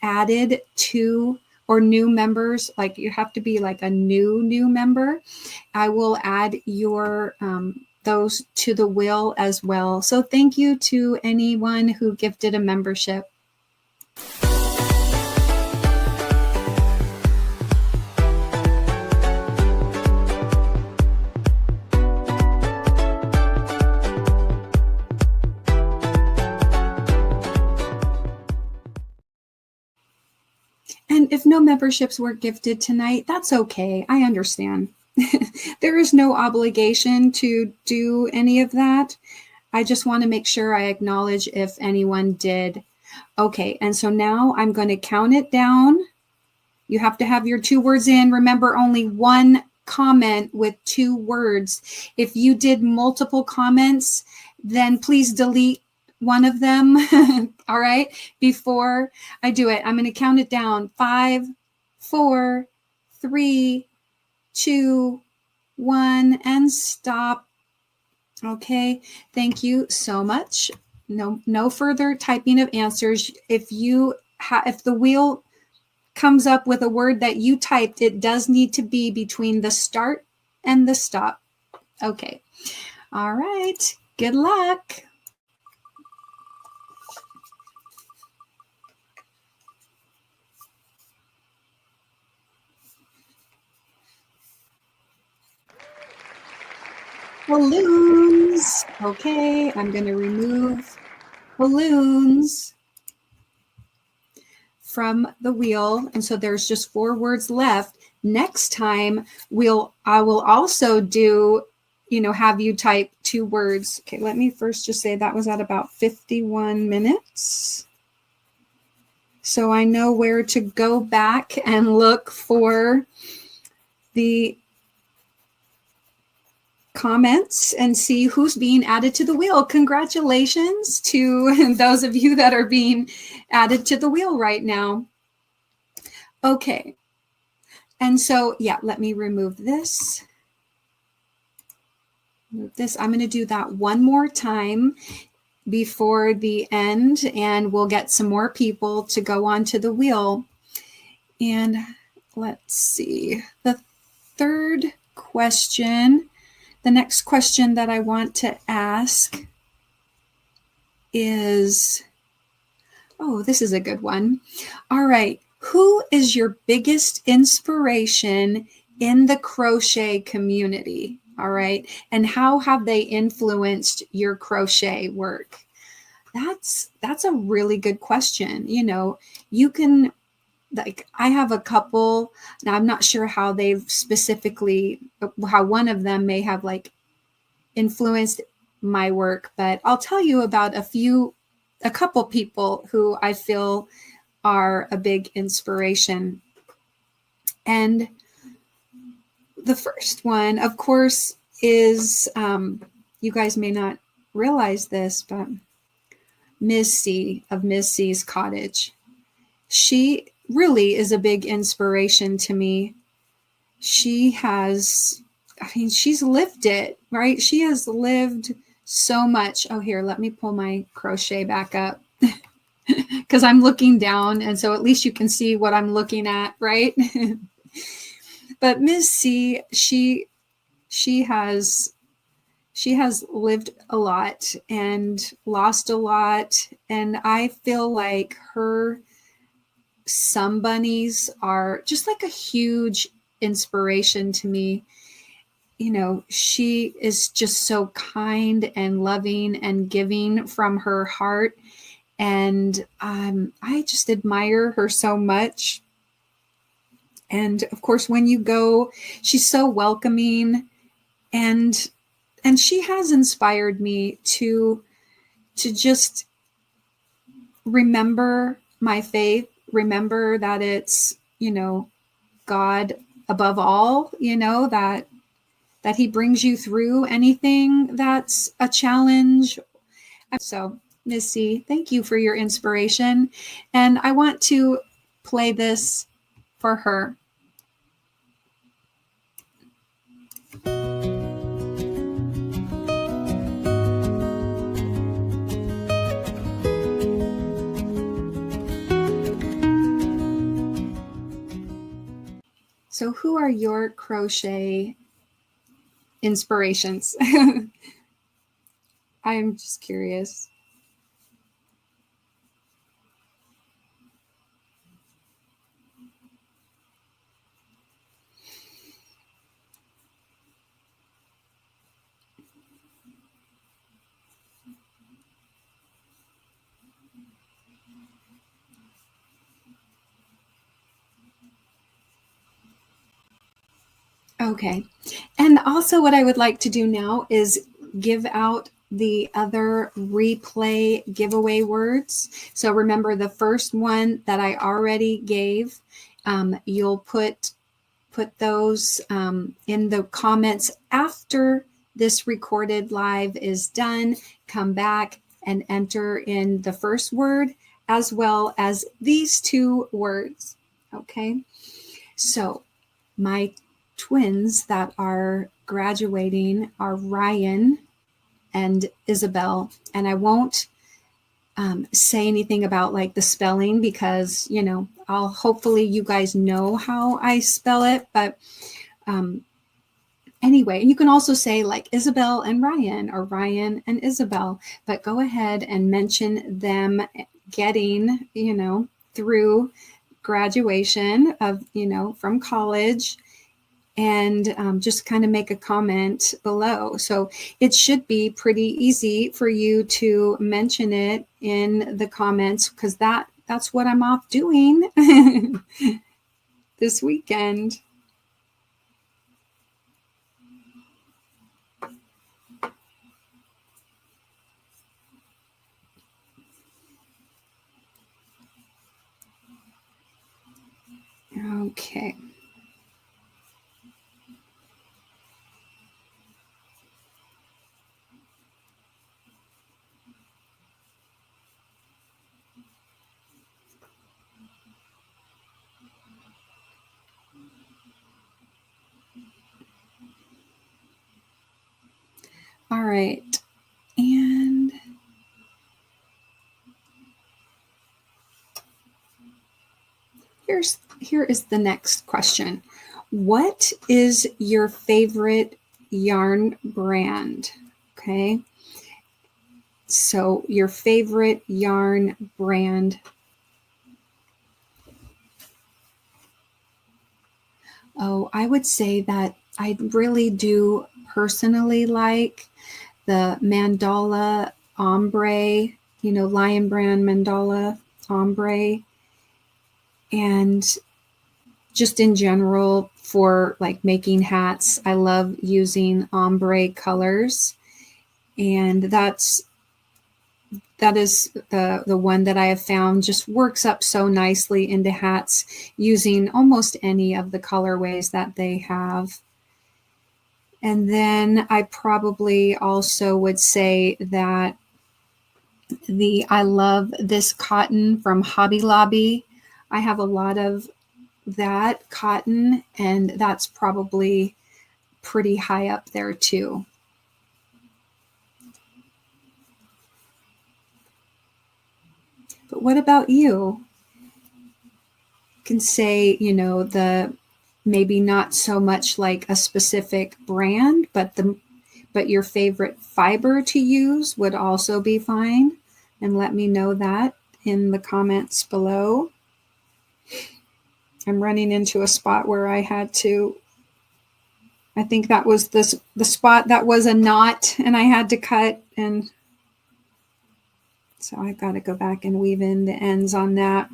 added to, or new members, like you have to be like a new member. I will add your those to the wheel as well. So thank you to anyone who gifted a membership. And if no memberships were gifted tonight, that's okay. I understand. There is no obligation to do any of that. I just want to make sure I acknowledge if anyone did. Okay, and so now I'm going to count it down. You have to have your 2 words in. Remember, only 1 comment with 2 words. If you did multiple comments, then please delete one of them. All right, before I do it, I'm going to count it down. 5, 4, 3, 2, 1, and stop. Okay, thank you so much. No further typing of answers. If the wheel comes up with a word that you typed, it does need to be between the start and the stop. Okay. All right. Good luck. Balloons. Okay, I'm going to remove balloons from the wheel. And so there's just 4 words left. Next time, I will also do, have you type 2 words. Okay, let me first just say that was at about 51 minutes. So I know where to go back and look for the comments and see who's being added to the wheel. Congratulations to those of you that are being added to the wheel right now. Okay. And so, yeah, let me remove this. I'm going to do that one more time before the end, and we'll get some more people to go onto the wheel. And let's see. The third question, the next question that I want to ask is, this is a good one. All right. Who is your biggest inspiration in the crochet community? All right. And how have they influenced your crochet work? That's a really good question. You can, I have a couple, now I'm not sure how they've specifically, how one of them may have influenced my work, but I'll tell you about a couple people who I feel are a big inspiration. And the first one, of course, is, you guys may not realize this, but Ms. C of Ms. C's Cottage. She really is a big inspiration to me. She's lived it, right? She has lived so much. Oh, here, let me pull my crochet back up because I'm looking down. And so at least you can see what I'm looking at, right? But Ms. C, she has lived a lot and lost a lot. And I feel like her Sun Bunnies are just like a huge inspiration to me. She is just so kind and loving and giving from her heart. And I just admire her so much. And of course, when you go, she's so welcoming, and she has inspired me to just remember my faith, remember that it's, God above all, that that he brings you through anything that's a challenge. So, Missy, thank you for your inspiration. And I want to play this for her. So who are your crochet inspirations? I'm just curious. Okay. And also what I would like to do now is give out the other replay giveaway words. So remember the first one that I already gave, you'll put those in the comments after this recorded live is done. Come back and enter in the first word as well as these two words. Okay. So my twins that are graduating are Ryan and Isabel. And I won't say anything about like the spelling because, you know, I'll hopefully you guys know how I spell it. But anyway, you can also say like Isabel and Ryan or Ryan and Isabel, but go ahead and mention them getting, you know, through graduation of, you know, from college, and just kind of make a comment below. So it should be pretty easy for you to mention it in the comments because that's what I'm off doing this weekend. Okay. All right. And here is the next question. What is your favorite yarn brand? Okay. So your favorite yarn brand. Oh, I would say that I really do personally like the mandala ombre, you know, Lion Brand mandala ombre. And just in general for like making hats, I love using ombre colors. And that is the one that I have found just works up so nicely into hats using almost any of the colorways that they have. And then I probably also would say that I love this cotton from Hobby Lobby. I have a lot of that cotton, and that's probably pretty high up there too. But what about you? You can say, you know, maybe not so much like a specific brand, but your favorite fiber to use would also be fine. And let me know that in the comments below. I'm running into a spot where I had to, I think that was the spot that was a knot and I had to cut, and so I've got to go back and weave in the ends on that.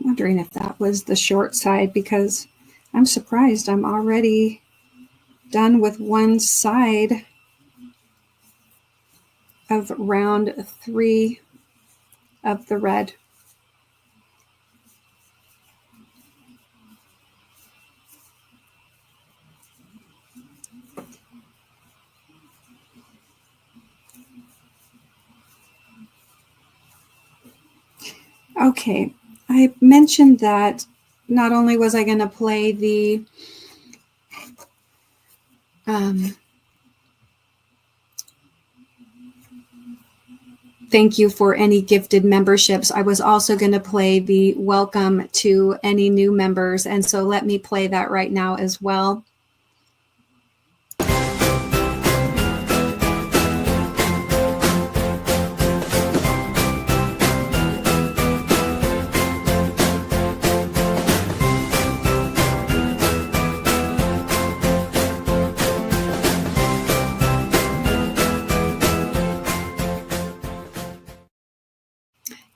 wondering if that was the short side, because I'm surprised I'm already done with one side of round 3 of the red. Okay, I mentioned that not only was I going to play the thank you for any gifted memberships, I was also going to play the welcome to any new members. And so let me play that right now as well.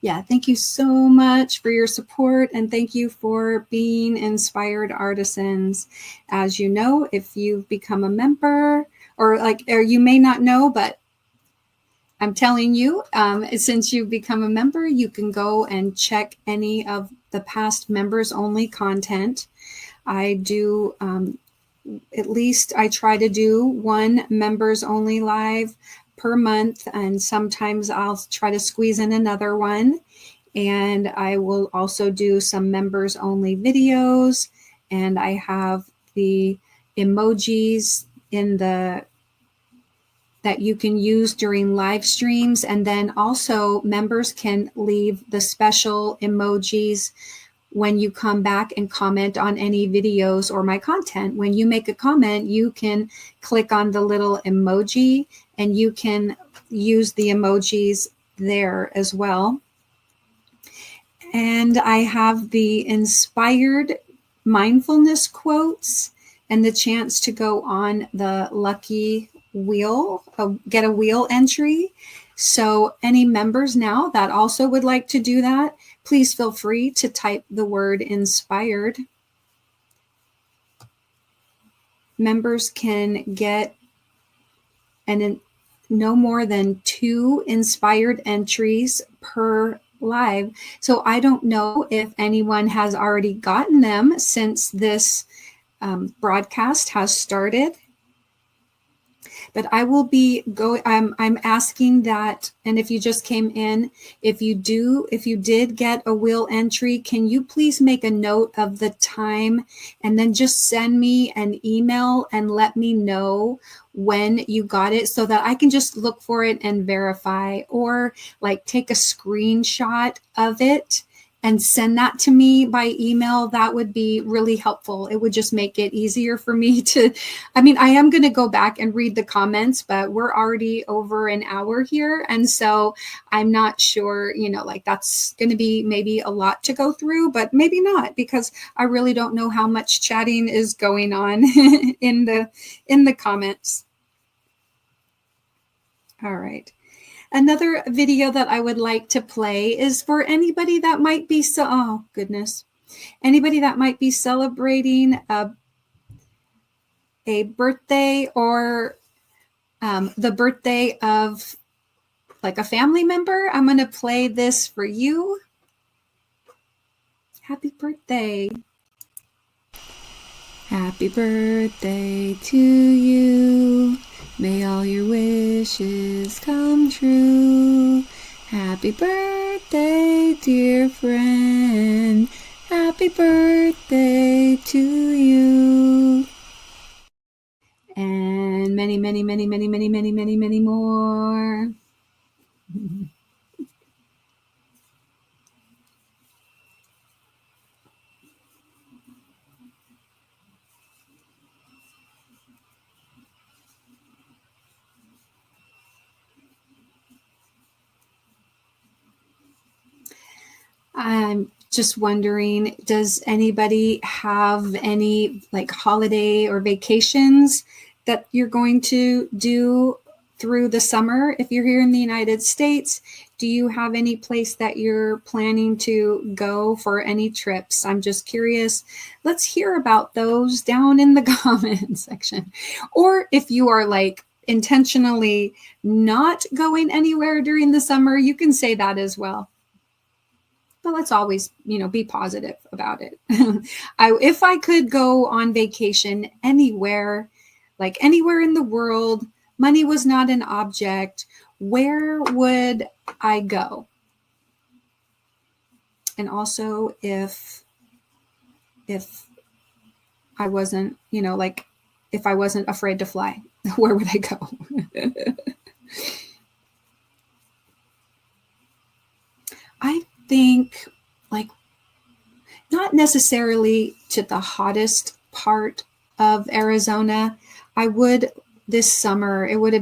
Yeah, thank you so much for your support, and thank you for being inspired artisans. As you know, if you've become a member, or you may not know, but I'm telling you, since you've become a member, you can go and check any of the past members only content. I do, at least I try to do one members only live per month, and sometimes I'll try to squeeze in another one. And I will also do some members only videos, and I have the emojis in the that you can use during live streams, and then also members can leave the special emojis when you come back and comment on any videos or my content. When you make a comment, you can click on the little emoji and you can use the emojis there as well. And I have the inspired mindfulness quotes and the chance to go on the lucky wheel, get a wheel entry. So any members now that also would like to do that, please feel free to type the word inspired. Members can get no more than 2 inspired entries per live. So I don't know if anyone has already gotten them since this broadcast has started. But I will be I'm asking that, and if you just came in, if you did get a wheel entry, can you please make a note of the time and then just send me an email and let me know when you got it so that I can just look for it and verify, or like take a screenshot of it and send that to me by email. That would be really helpful. It would just make it easier for me to, I am going to go back and read the comments, but we're already over an hour here. And so I'm not sure, that's going to be maybe a lot to go through, but maybe not, because I really don't know how much chatting is going on in the comments. All right. Another video that I would like to play is for anybody that might be anybody that might be celebrating a birthday, or the birthday of like a family member. I'm going to play this for you. Happy birthday. Happy birthday to you. May all your wishes come true. Happy birthday, dear friend. Happy birthday to you. And many, many, many, many, many, many, many, many more. I'm just wondering, does anybody have any like holiday or vacations that you're going to do through the summer? If you're here in the United States, Do you have any place that you're planning to go for any trips? I'm just curious. Let's hear about those down in the comment section. Or if you are like intentionally not going anywhere during the summer, you can say that as well. But let's always, be positive about it. If I could go on vacation anywhere, like anywhere in the world, money was not an object, where would I go? And also if I wasn't, if I wasn't afraid to fly, where would I go? I think like not necessarily to the hottest part of Arizona. I would this summer, it would,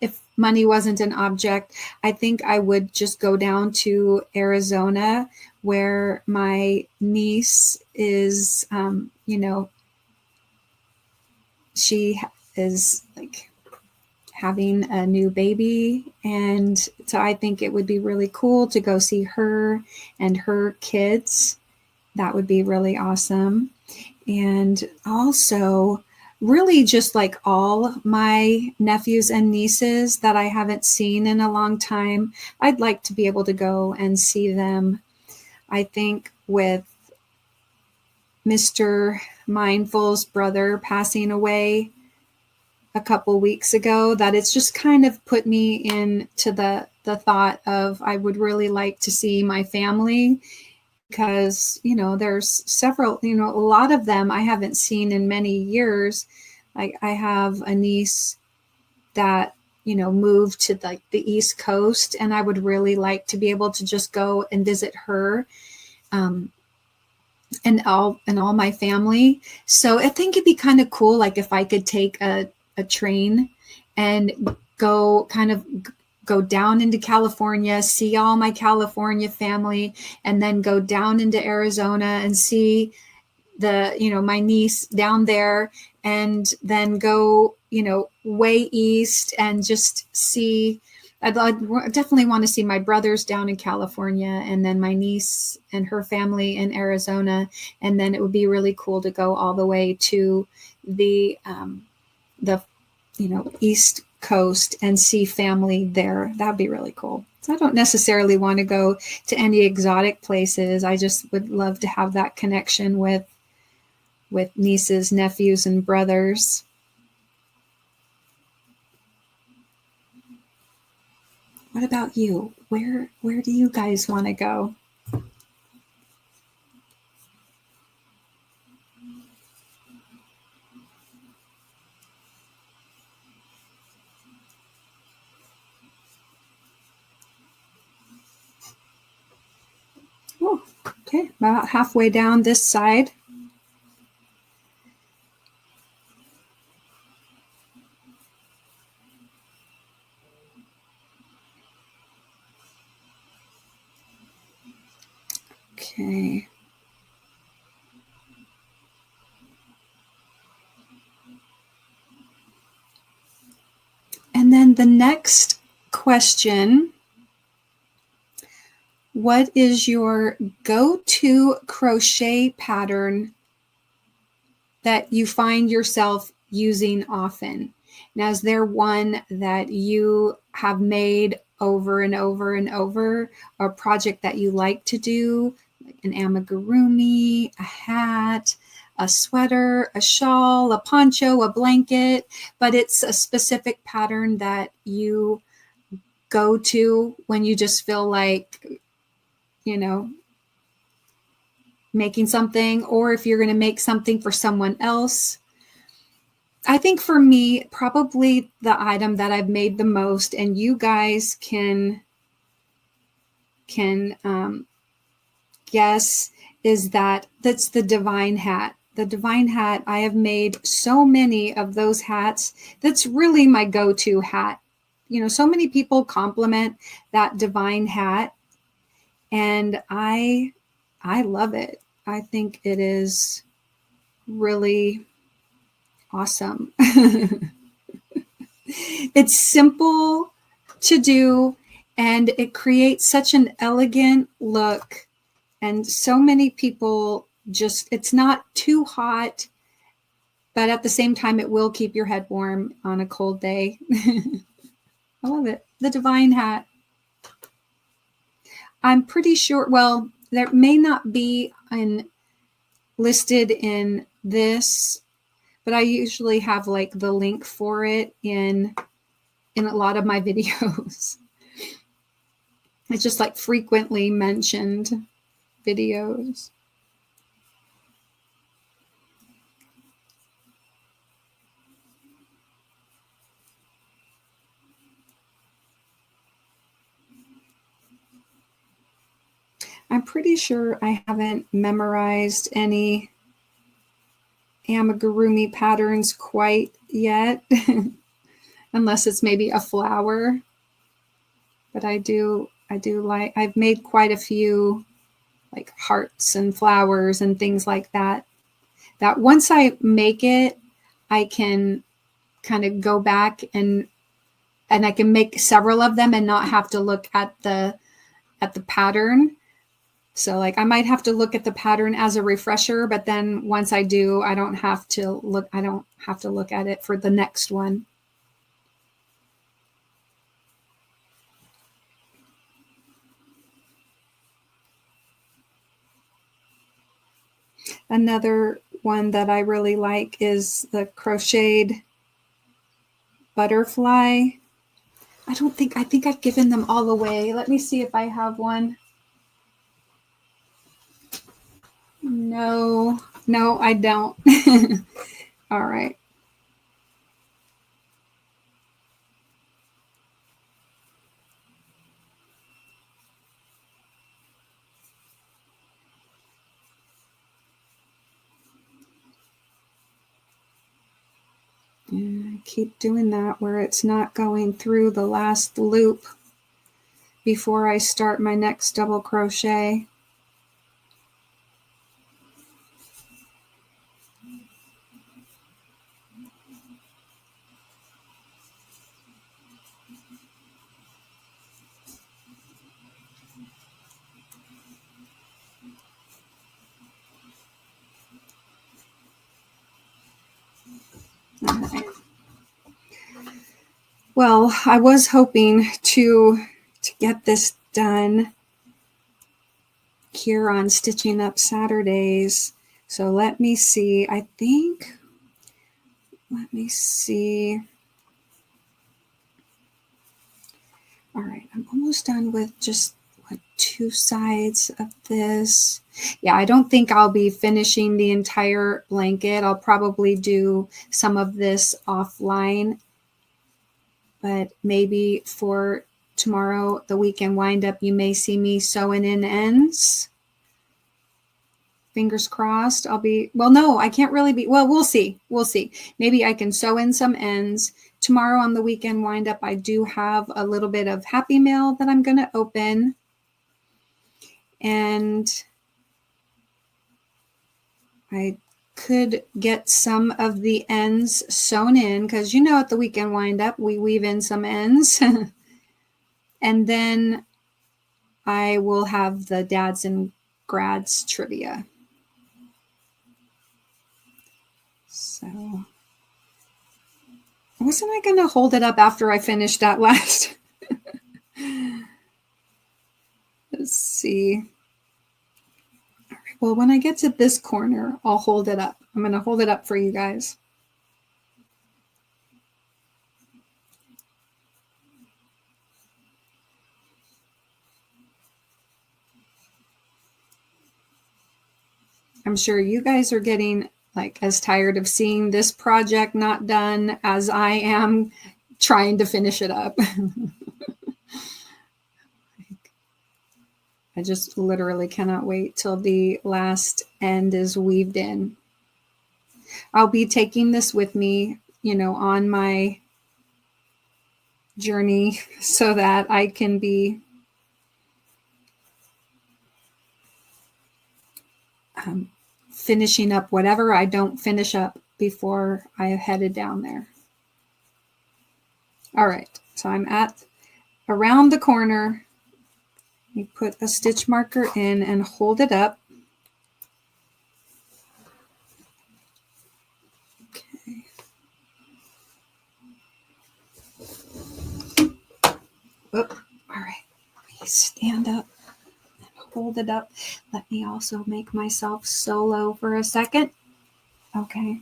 if money wasn't an object, I think I would just go down to Arizona where my niece is, she is like having a new baby. And so I think it would be really cool to go see her and her kids. That would be really awesome. And also really just like all my nephews and nieces that I haven't seen in a long time, I'd like to be able to go and see them. I think with Mr. Mindful's brother passing away a couple weeks ago, that it's just kind of put me into the thought of I would really like to see my family, because there's several, a lot of them I haven't seen in many years. Like I have a niece that moved to like the East Coast, and I would really like to be able to just go and visit her, and all my family. So I think it'd be kind of cool, like if I could take a train and go down into California, see all my California family, and then go down into Arizona and see my niece down there, and then go, way east and just see. I'd definitely want to see my brothers down in California, and then my niece and her family in Arizona. And then it would be really cool to go all the way to the East Coast and see family there. That'd be really cool. So I don't necessarily want to go to any exotic places. I just would love to have that connection with nieces, nephews, and brothers. What about you? Where do you guys want to go? Oh, okay, about halfway down this side. Okay. And then the next question: what is your go-to crochet pattern that you find yourself using often? Now, is there one that you have made over and over and over, or a project that you like to do, like an amigurumi, a hat, a sweater, a shawl, a poncho, a blanket, but it's a specific pattern that you go to when you just feel like, making something, or if you're going to make something for someone else? I think for me, probably the item that I've made the most, and you guys can guess, is that's the divine hat. The divine hat, I have made so many of those hats. That's really my go-to hat. So many people compliment that divine hat, and I love it. I think it is really awesome. It's simple to do, And it creates such an elegant look. And so many people just, it's not too hot, but at the same time, it will keep your head warm on a cold day. I love it. The Divine hat. I'm pretty sure, well, there may not be listed in this, but I usually have like the link for it in a lot of my videos. It's just like frequently mentioned videos. I'm pretty sure I haven't memorized any amigurumi patterns quite yet, unless it's maybe a flower. But I do like, I've made quite a few like hearts and flowers and things like that. That once I make it, I can kind of go back and I can make several of them and not have to look at the pattern. So like I might have to look at the pattern as a refresher, but then once I do, I don't have to look at it for the next one. Another one that I really like is the crocheted butterfly. I think I've given them all away. Let me see if I have one. No, I don't. All right. And I keep doing that where it's not going through the last loop before I start my next double crochet. Well, I was hoping to get this done here on Stitching Up Saturdays. So let me see. Let me see. All right, I'm almost done with just 2 sides of this. Yeah, I don't think I'll be finishing the entire blanket. I'll probably do some of this offline, but maybe for tomorrow, the weekend wind up, you may see me sewing in ends. Fingers crossed. No, I can't really be, well, we'll see. Maybe I can sew in some ends. Tomorrow on the weekend wind up, I do have a little bit of Happy Mail that I'm going to open. And I could get some of the ends sewn in because, at the weekend wind up, we weave in some ends. And then I will have the dads and grads trivia. So wasn't I going to hold it up after I finished that last? Let's see. All right, well, when I get to this corner, I'll hold it up. I'm going to hold it up for you guys. I'm sure you guys are getting like as tired of seeing this project not done as I am trying to finish it up. I just literally cannot wait till the last end is weaved in. I'll be taking this with me, on my journey so that I can be finishing up whatever I don't finish up before I headed down there. All right, so I'm at around the corner. You put a stitch marker in and hold it up. Okay. Oop. All right. Let me stand up and hold it up. Let me also make myself solo for a second. Okay.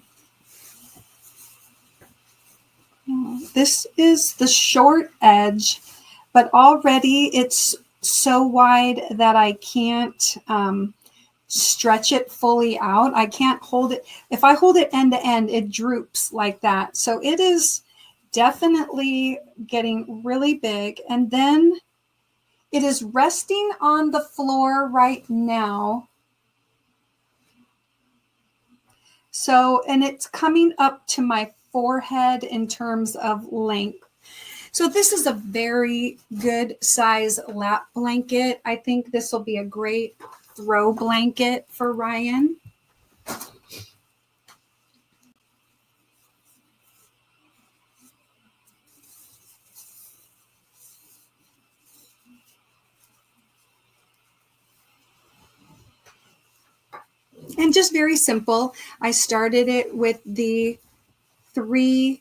This is the short edge, but already it's so wide that I can't stretch it fully out. I can't hold it. If I hold it end to end, it droops like that. So it is definitely getting really big. And then it is resting on the floor right now. So, and it's coming up to my forehead in terms of length. So this is a very good size lap blanket. I think this will be a great throw blanket for Ryan. And just very simple. I started it with the 3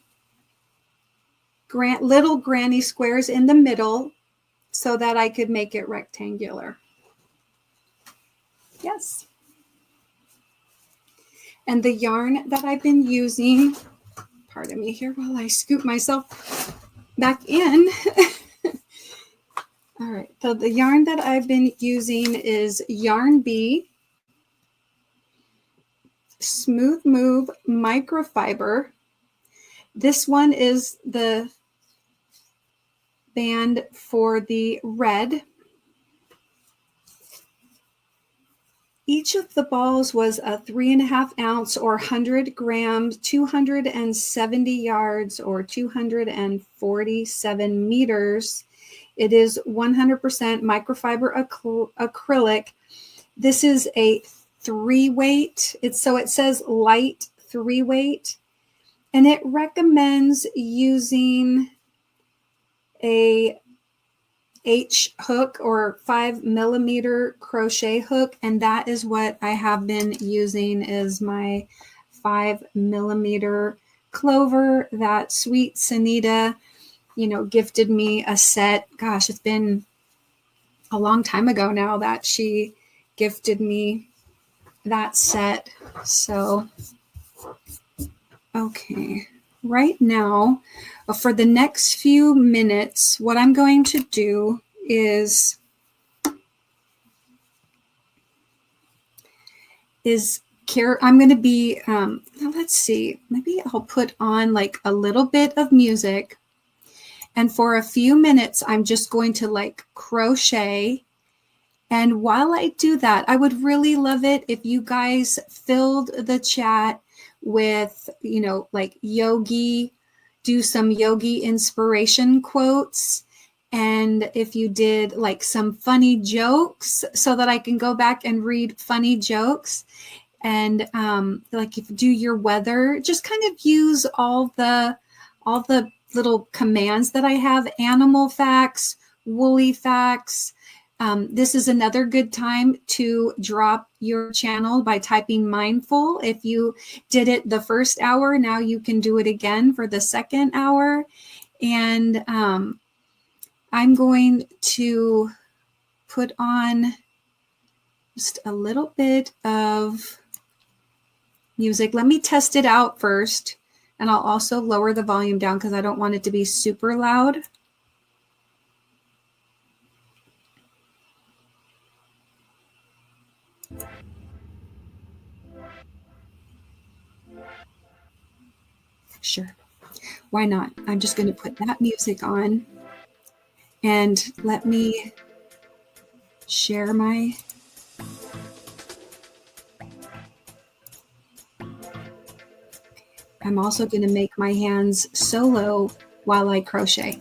little granny squares in the middle so that I could make it rectangular. Yes. And the yarn that I've been using, pardon me here while I scoop myself back in. All right, so the yarn that I've been using is Yarn Bee Smooth Move Microfiber. This one is the band for the red. Each of the balls was a 3.5 ounce or 100 grams, 270 yards or 247 meters. It is 100% microfiber acrylic. This is a 3-weight. So it says light 3-weight, and it recommends using a H hook or 5mm crochet hook, and that is what I have been using is my 5mm clover that sweet Sanita, gifted me a set. Gosh, it's been a long time ago now that she gifted me that set. So, okay. Right now, for the next few minutes, what I'm going to do is I'm going to be, let's see, maybe I'll put on like a little bit of music. And for a few minutes, I'm just going to like crochet. And while I do that, I would really love it if you guys filled the chat with, like do some yogi inspiration quotes. And if you did like some funny jokes so that I can go back and read funny jokes. And like if you do your weather, just kind of use all the little commands that I have, animal facts, woolly facts. This is another good time to drop your channel by typing mindful. If you did it the first hour, now you can do it again for the second hour. And I'm going to put on just a little bit of music. Let me test it out first. And I'll also lower the volume down because I don't want it to be super loud. Sure. Why not? I'm just going to put that music on and let me share my. I'm also going to make my hands solo while I crochet.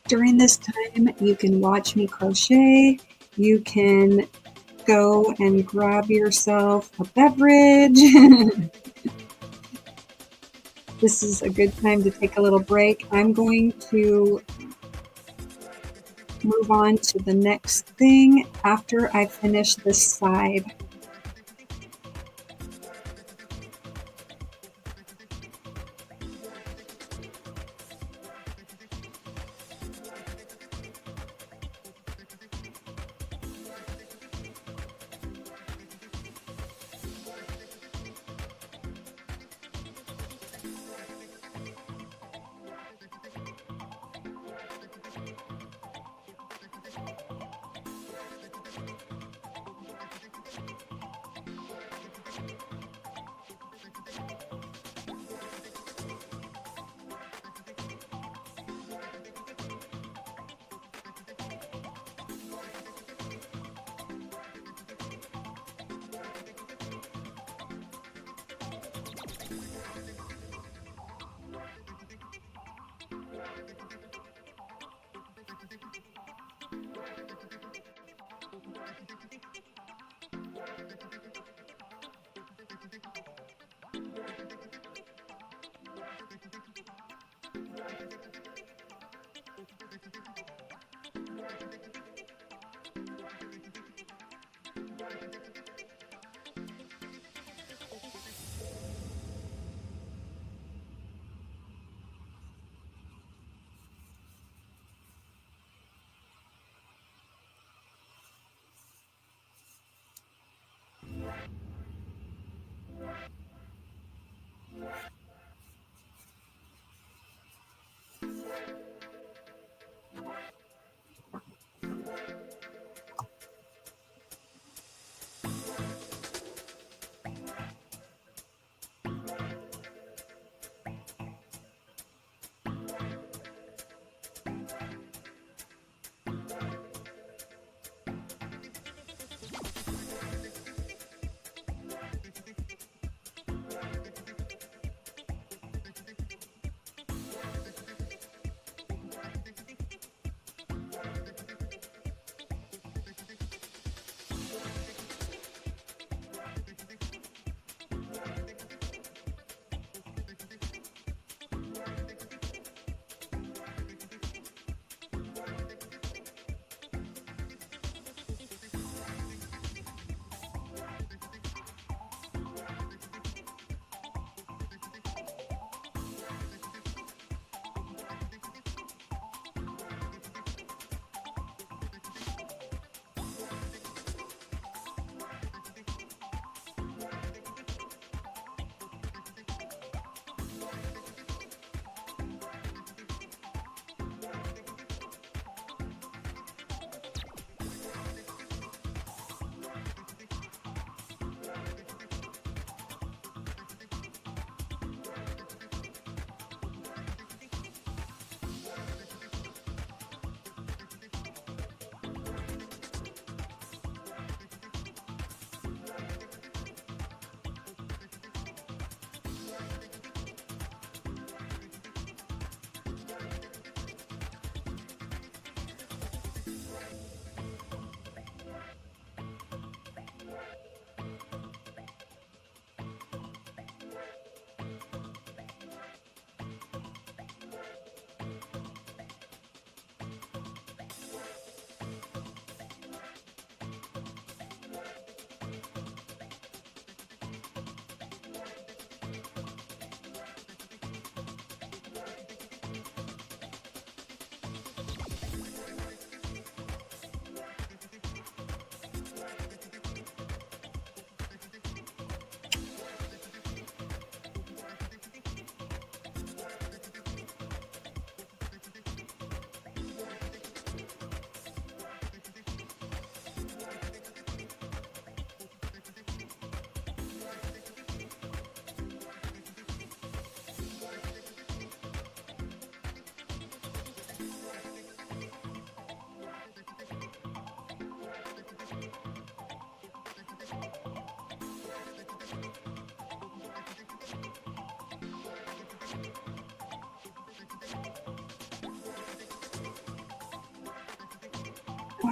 During this time, you can watch me crochet. You can go and grab yourself a beverage. This is a good time to take a little break. I'm going to move on to the next thing after I finish this side.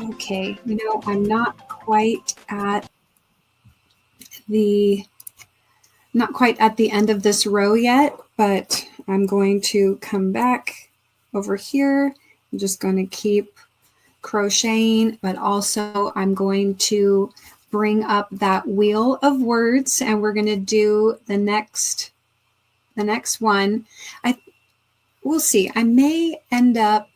Okay, I'm not quite at the end of this row yet, but I'm going to come back over here. I'm just going to keep crocheting, but also I'm going to bring up that wheel of words, and we're going to do the next one. We'll see. I may end up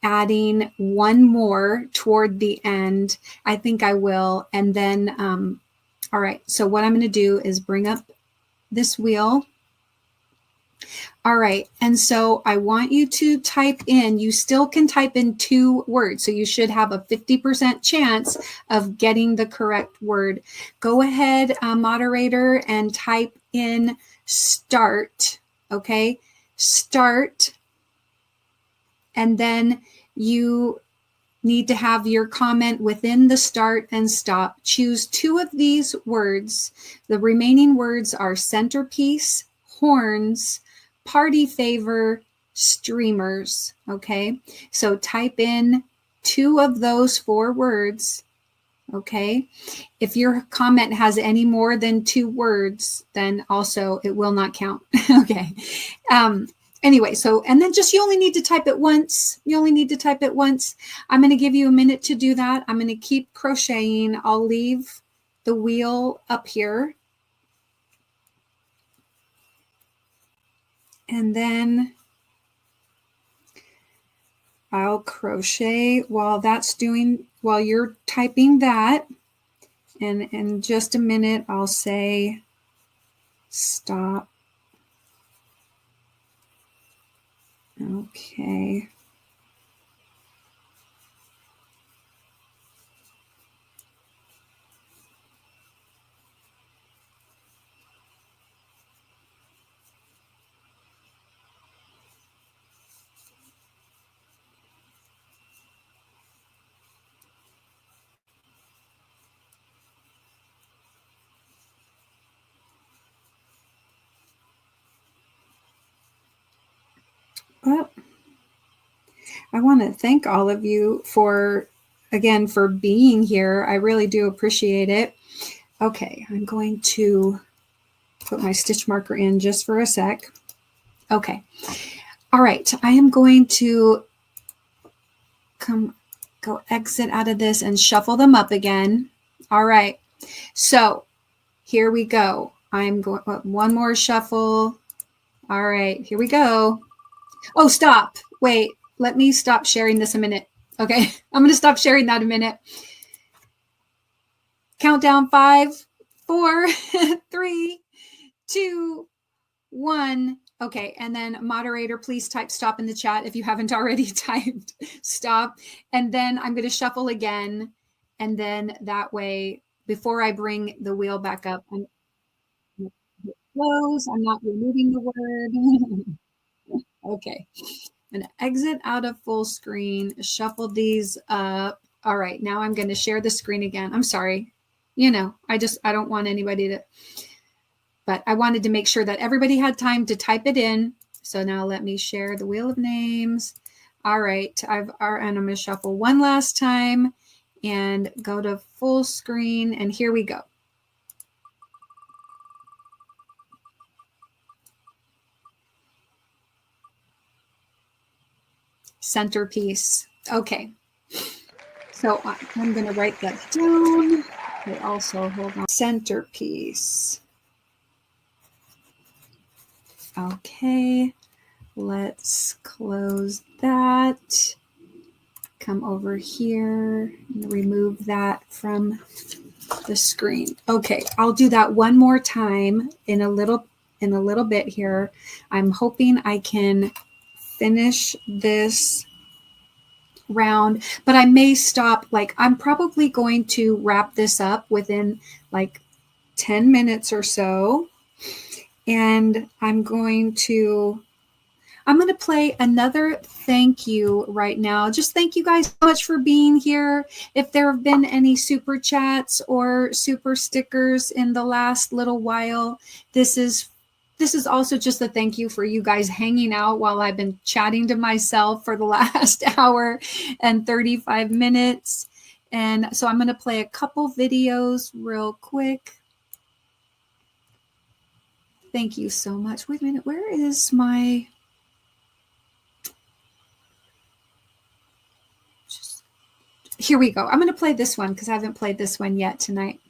adding one more toward the end. I think I will. And then, all right. So what I'm going to do is bring up this wheel. All right. And so I want you to type in, you still can type in 2 words. So you should have a 50% chance of getting the correct word. Go ahead, moderator, and type in start. Okay. Start. And then you need to have your comment within the start and stop. Choose 2 of these words. The remaining words are centerpiece, horns, party favor, streamers. Okay, so type in 2 of those 4 words. Okay, if your comment has any more than 2 words, then also it will not count. Okay. Anyway, so, and then you only need to type it once. You only need to type it once. I'm going to give you a minute to do that. I'm going to keep crocheting. I'll leave the wheel up here. And then I'll crochet while you're typing that. And in just a minute, I'll say stop. Okay. Well, I want to thank all of you for being here. I really do appreciate it. Okay, I'm going to put my stitch marker in just for a sec. Okay. All right. I am going to go exit out of this and shuffle them up again. All right. So here we go. I'm going one more shuffle. All right, here we go. Oh, stop. Wait, let me stop sharing this a minute. Okay, I'm going to stop sharing that a minute. Countdown 5, 4, 3, 2, 1. Okay, and then moderator, please type stop in the chat if you haven't already typed stop. And then I'm going to shuffle again. And then that way, before I bring the wheel back up, I'm not removing the word. Okay, I'm going to exit out of full screen, shuffle these up. All right, now I'm going to share the screen again. I'm sorry. I don't want anybody to, but I wanted to make sure that everybody had time to type it in. So now let me share the wheel of names. All right, and I'm going to shuffle one last time and go to full screen. And here we go. Centerpiece. Okay. So I'm going to write that down. I also hold on. Centerpiece. Okay. Let's close that. Come over here and remove that from the screen. Okay, I'll do that one more time in a little bit here. I'm hoping I can finish this round, but I may stop. I'm probably going to wrap this up within 10 minutes or so. And I'm going to play another thank you right now. Just thank you guys so much for being here. If there have been any super chats or super stickers in the last little while, this is also just a thank you for you guys hanging out while I've been chatting to myself for the last hour and 35 minutes. And so I'm going to play a couple videos real quick. Thank you so much. Wait a minute. Where is my... Here we go. I'm going to play this one because I haven't played this one yet tonight.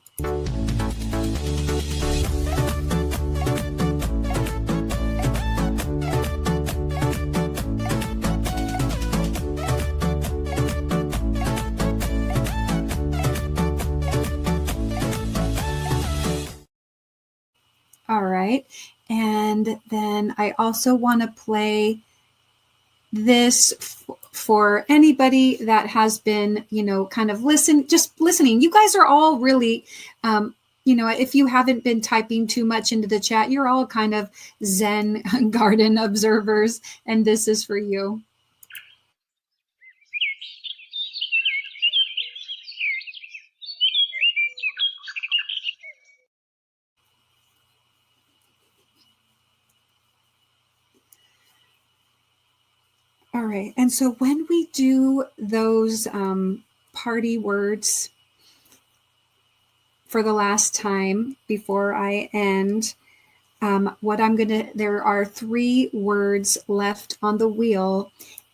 All right. And then I also want to play this for anybody that has been, kind of just listening. You guys are all really, if you haven't been typing too much into the chat, you're all kind of Zen garden observers, and this is for you. All right. And so when we do those party words for the last time before I end, there are 3 words left on the wheel,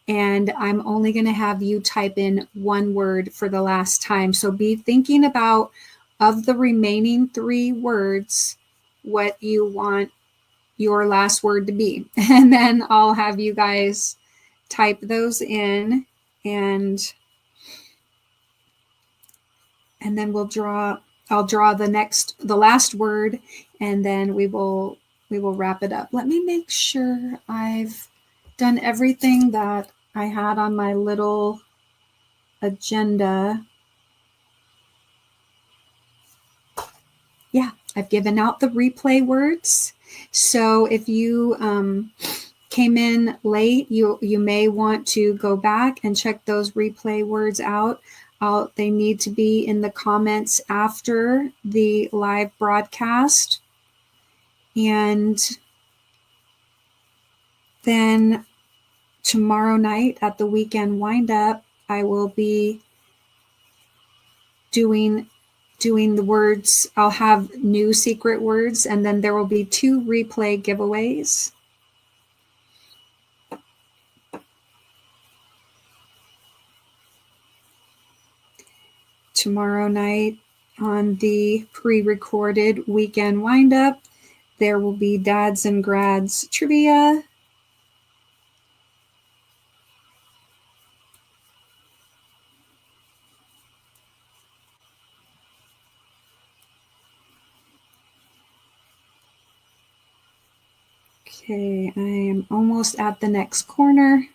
and I'm only going to have you type in 1 word for the last time. So be thinking about, of the remaining 3 words, what you want your last word to be. And then I'll have you guys type those in, and then I'll draw the last word, and then we will wrap it up. Let me make sure I've done everything that I had on my little agenda. Yeah, I've given out the replay words. So if you came in late, you may want to go back and check those replay words out. They need to be in the comments after the live broadcast. And then tomorrow night at the weekend wind-up, I will be doing the words. I'll have new secret words, and then there will be 2 replay giveaways. Tomorrow night on the pre-recorded weekend wind-up, there will be Dads and Grads trivia. Okay, I am almost at the next corner.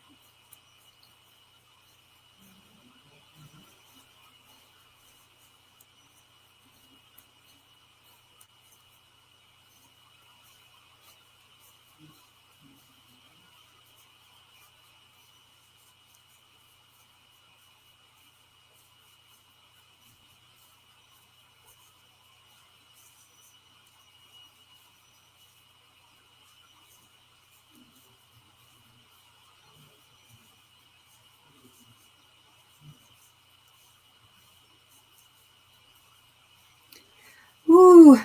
Ooh.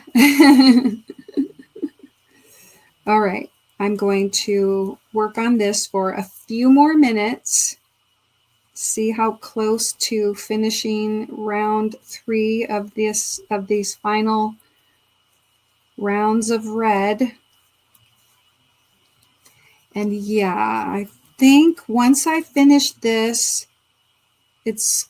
All right, I'm going to work on this for a few more minutes. See how close to finishing round 3 of these final rounds of red. And yeah, I think once I finish this, it's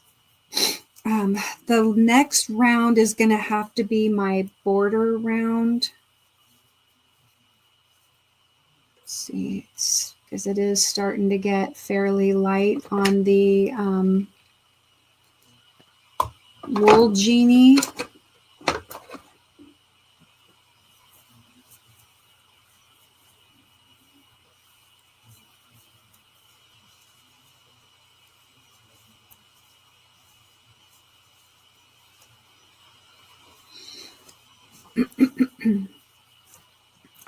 the next round is going to have to be my border round. Let's see, because it is starting to get fairly light on the wool genie.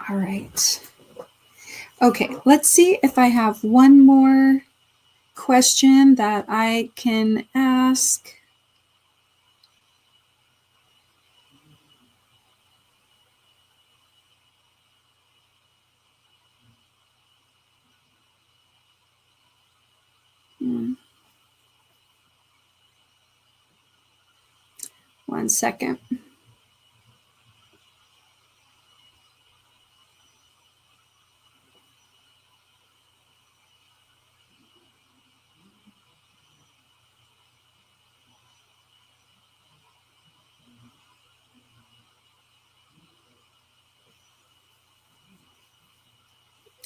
All right. Okay, let's see if I have one more question that I can ask. 1 second.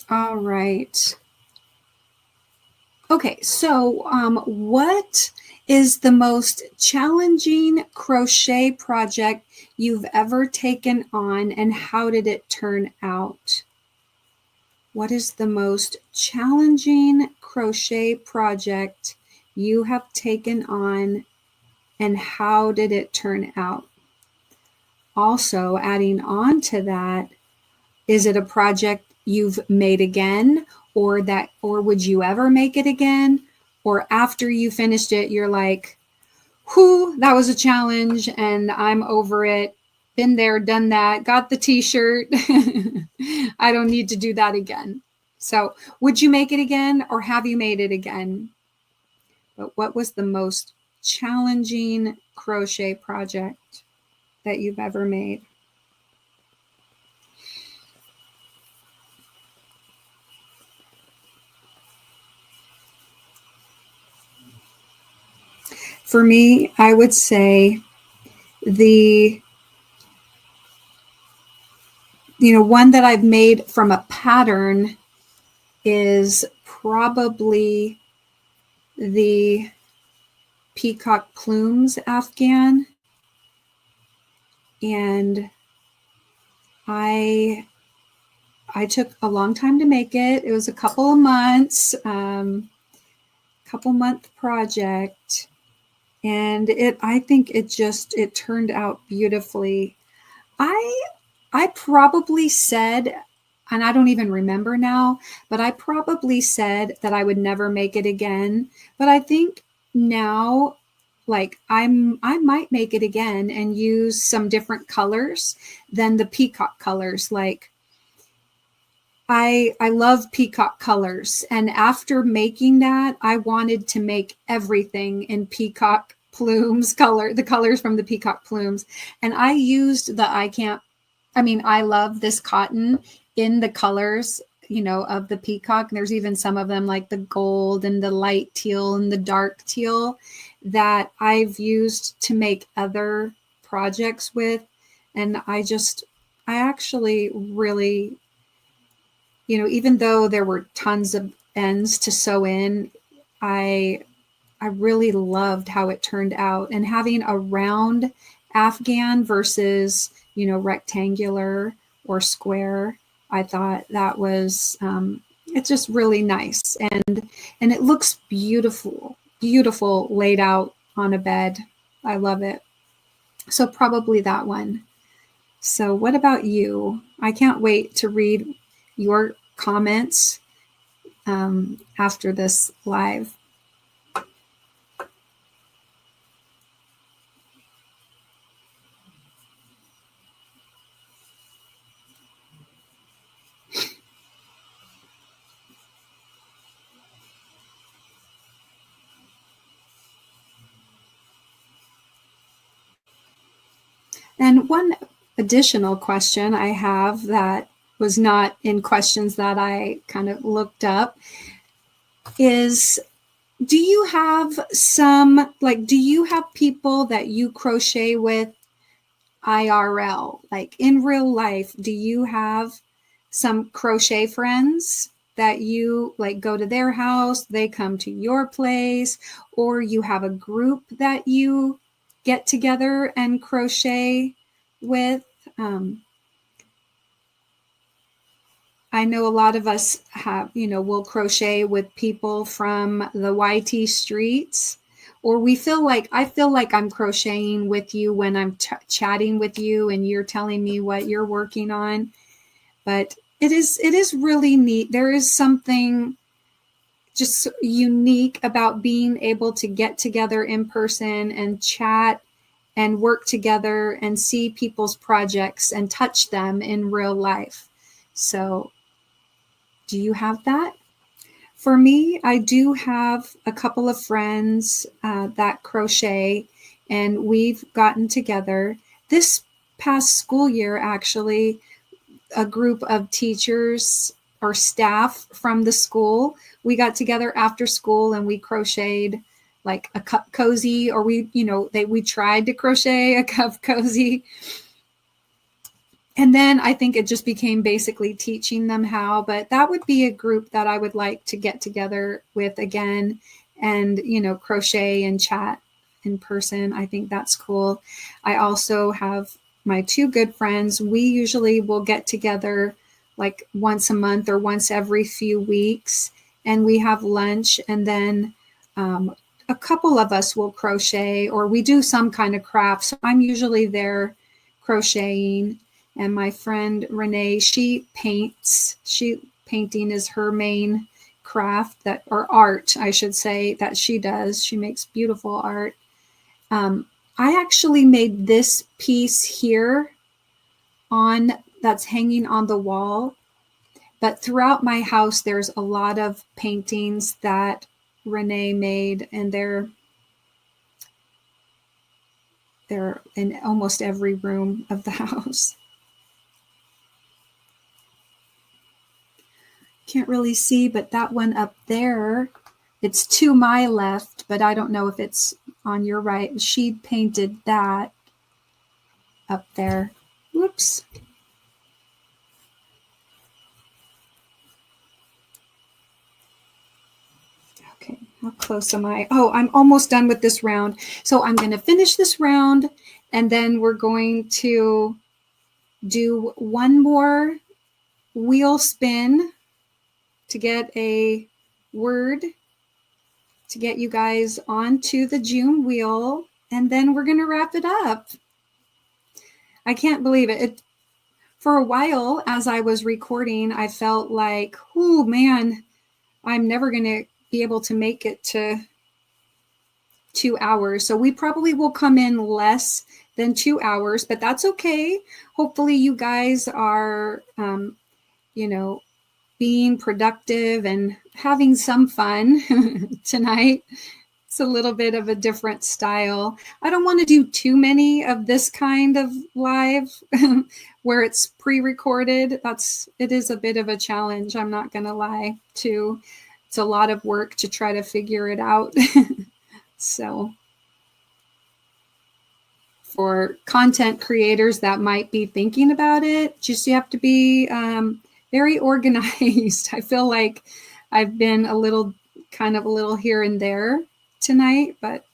All right. Okay, so what is the most challenging crochet project you've ever taken on, and how did it turn out? What is the most challenging crochet project you have taken on, and how did it turn out? Also, adding on to that, is it a project you've made again, or would you ever make it again? Or after you finished it, you're like, whew, that was a challenge and I'm over it. Been there, done that, got the t-shirt. I don't need to do that again. So would you make it again, or have you made it again? But what was the most challenging crochet project that you've ever made? For me, I would say the one that I've made from a pattern is probably the peacock plumes Afghan. And I took a long time to make it. It was a couple of months, couple month project. And I think it turned out beautifully. I probably said, and I don't even remember now, but I probably said that I would never make it again. But I think now, like I might make it again and use some different colors than the peacock colors. Like I love peacock colors, and after making that, I wanted to make everything in peacock plumes color, the colors from the peacock plumes. And I used I love this cotton in the colors, of the peacock. And there's even some of them like the gold and the light teal and the dark teal that I've used to make other projects with. And I actually really, even though there were tons of ends to sew in, I really loved how it turned out. And having a round Afghan versus, rectangular or square, I thought that was, it's just really nice. And it looks beautiful, beautiful laid out on a bed. I love it. So probably that one. So what about you? I can't wait to read your comments after this live. And one additional question I have that was not in questions that I kind of looked up is, do you have people that you crochet with IRL, like in real life? Do you have some crochet friends that you like go to their house, they come to your place, or you have a group that you get together and crochet with? I know a lot of us will crochet with people from the YT streets, or I feel like I'm crocheting with you when I'm chatting with you and you're telling me what you're working on. But it is really neat. There is something just unique about being able to get together in person and chat and work together and see people's projects and touch them in real life. So, do you have that? For me, I do have a couple of friends that crochet, and we've gotten together this past school year, actually, a group of teachers or staff from the school. We got together after school and we crocheted like a cup cozy, or we tried to crochet a cup cozy. And then I think it just became basically teaching them how, but that would be a group that I would like to get together with again and, crochet and chat in person. I think that's cool. I also have my two good friends. We usually will get together like once a month or once every few weeks, and we have lunch, and then a couple of us will crochet or we do some kind of craft. So I'm usually there crocheting. And my friend Renee, she paints. Painting is her main craft, or art, I should say, that she does. She makes beautiful art. I actually made this piece here that's hanging on the wall. But throughout my house, there's a lot of paintings that Renee made, and they're in almost every room of the house. Can't really see, but that one up there, it's to my left, but I don't know if it's on your right. She painted that up there. Whoops. Okay, how close am I? Oh, I'm almost done with this round. So I'm going to finish this round, and then we're going to do one more wheel spin to get a word to get you guys onto the June wheel, and then we're going to wrap it up. I can't believe it. For a while, as I was recording, I felt like, oh man, I'm never going to be able to make it to 2 hours. So we probably will come in less than 2 hours, but that's okay. Hopefully you guys are, being productive and having some fun tonight. It's a little bit of a different style. I don't want to do too many of this kind of live where it's pre-recorded. It is a bit of a challenge. I'm not going to lie to. It's a lot of work to try to figure it out. So for content creators that might be thinking about it, you have to be very organized. I feel like I've been a little here and there tonight, but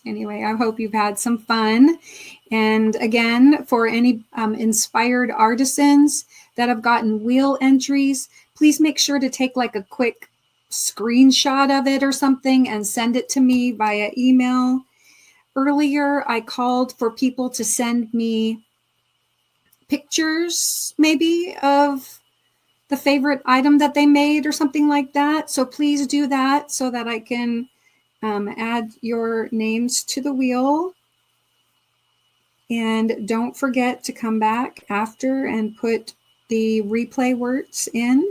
anyway, I hope you've had some fun. And again, for any inspired artisans that have gotten wheel entries, please make sure to take like a quick screenshot of it or something and send it to me via email. Earlier, I called for people to send me pictures maybe of the favorite item that they made or something like that. So please do that so that I can add your names to the wheel. And don't forget to come back after and put the replay words in.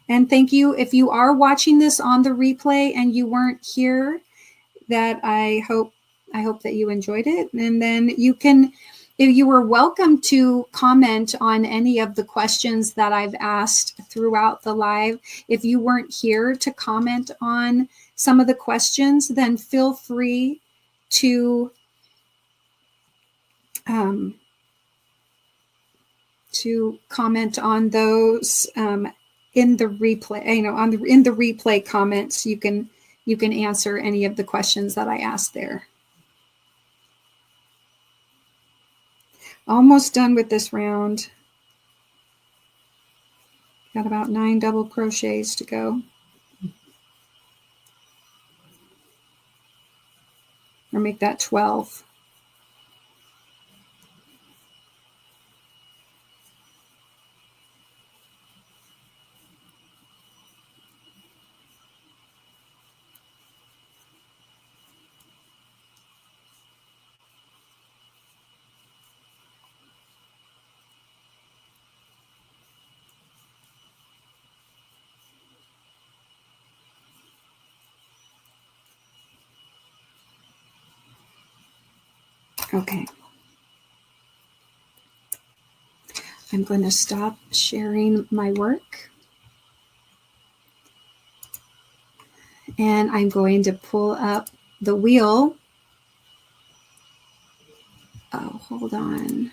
And thank you. If you are watching this on the replay and you weren't here, that I hope that you enjoyed it. And then you were welcome to comment on any of the questions that I've asked throughout the live. If you weren't here to comment on some of the questions, then feel free to comment on those in the replay. In the replay comments, you can answer any of the questions that I asked there. Almost done with this round. Got about 9 double crochets to go. Or make that 12. Okay. I'm going to stop sharing my work. And I'm going to pull up the wheel. Oh, hold on.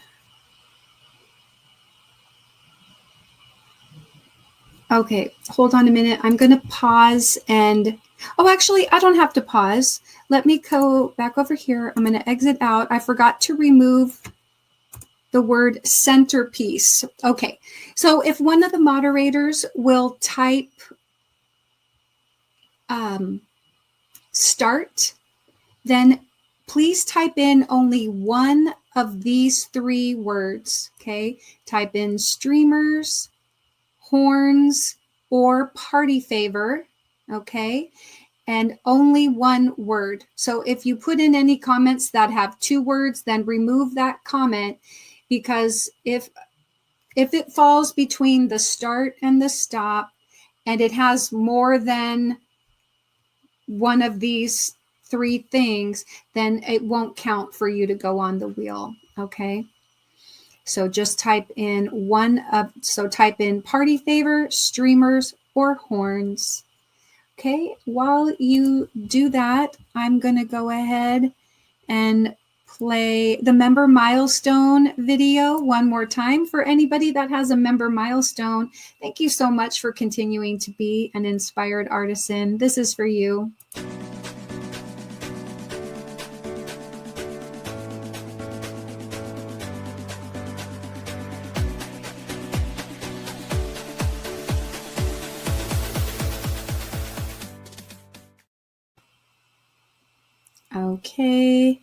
Okay, hold on a minute. I'm going to pause and, oh, actually, I don't have to pause. Let me go back over here. I'm going to exit out. I forgot to remove the word centerpiece. Okay, so if one of the moderators will type start, then please type in only one of these three words, okay? Type in streamers, horns, or party favor, okay? And only one word. So if you put in any comments that have two words, then remove that comment, because if it falls between the start and the stop and it has more than one of these three things, then it won't count for you to go on the wheel, okay? So just type in type in party favor, streamers, or horns. Okay, while you do that, I'm going to go ahead and play the member milestone video one more time for anybody that has a member milestone. Thank you so much for continuing to be an inspired artisan. This is for you. Okay,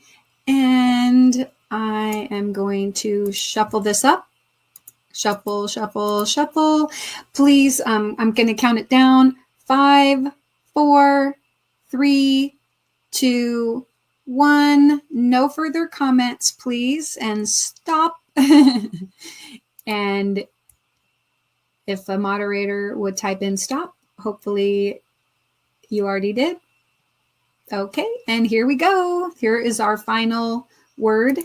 and I am going to shuffle this up. Shuffle, shuffle, shuffle. Please, I'm going to count it down. 5, 4, 3, 2, 1. No further comments, please, and stop. And if a moderator would type in stop, hopefully you already did. Okay, and here we go. Here is our final word.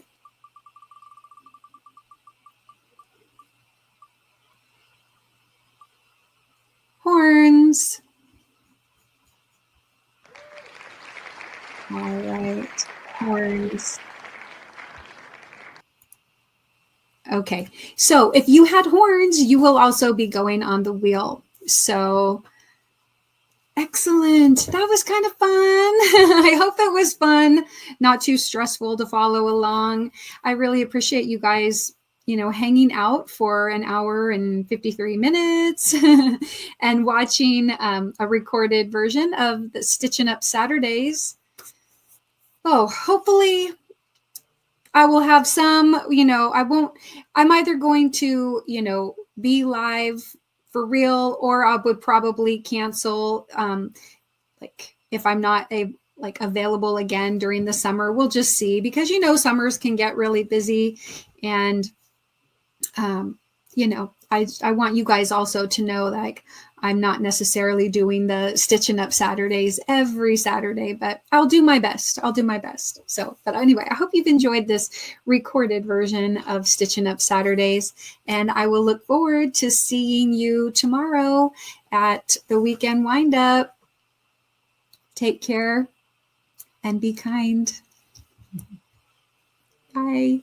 Horns. All right, horns. Okay, so if you had horns, you will also be going on the wheel. So excellent. That was kind of fun. I hope it was fun, not too stressful to follow along. I really appreciate you guys, hanging out for an hour and 53 minutes and watching a recorded version of the Stitching Up Saturdays. Oh, hopefully I will have some, I'm either going to, be live for real, or I would probably cancel, like if I'm not available again during the summer. We'll just see, because, summers can get really busy, and, I want you guys also to know, like, I'm not necessarily doing the Stitching Up Saturdays every Saturday, but I'll do my best. So, but anyway, I hope you've enjoyed this recorded version of Stitching Up Saturdays, and I will look forward to seeing you tomorrow at the weekend windup. Take care and be kind. Bye.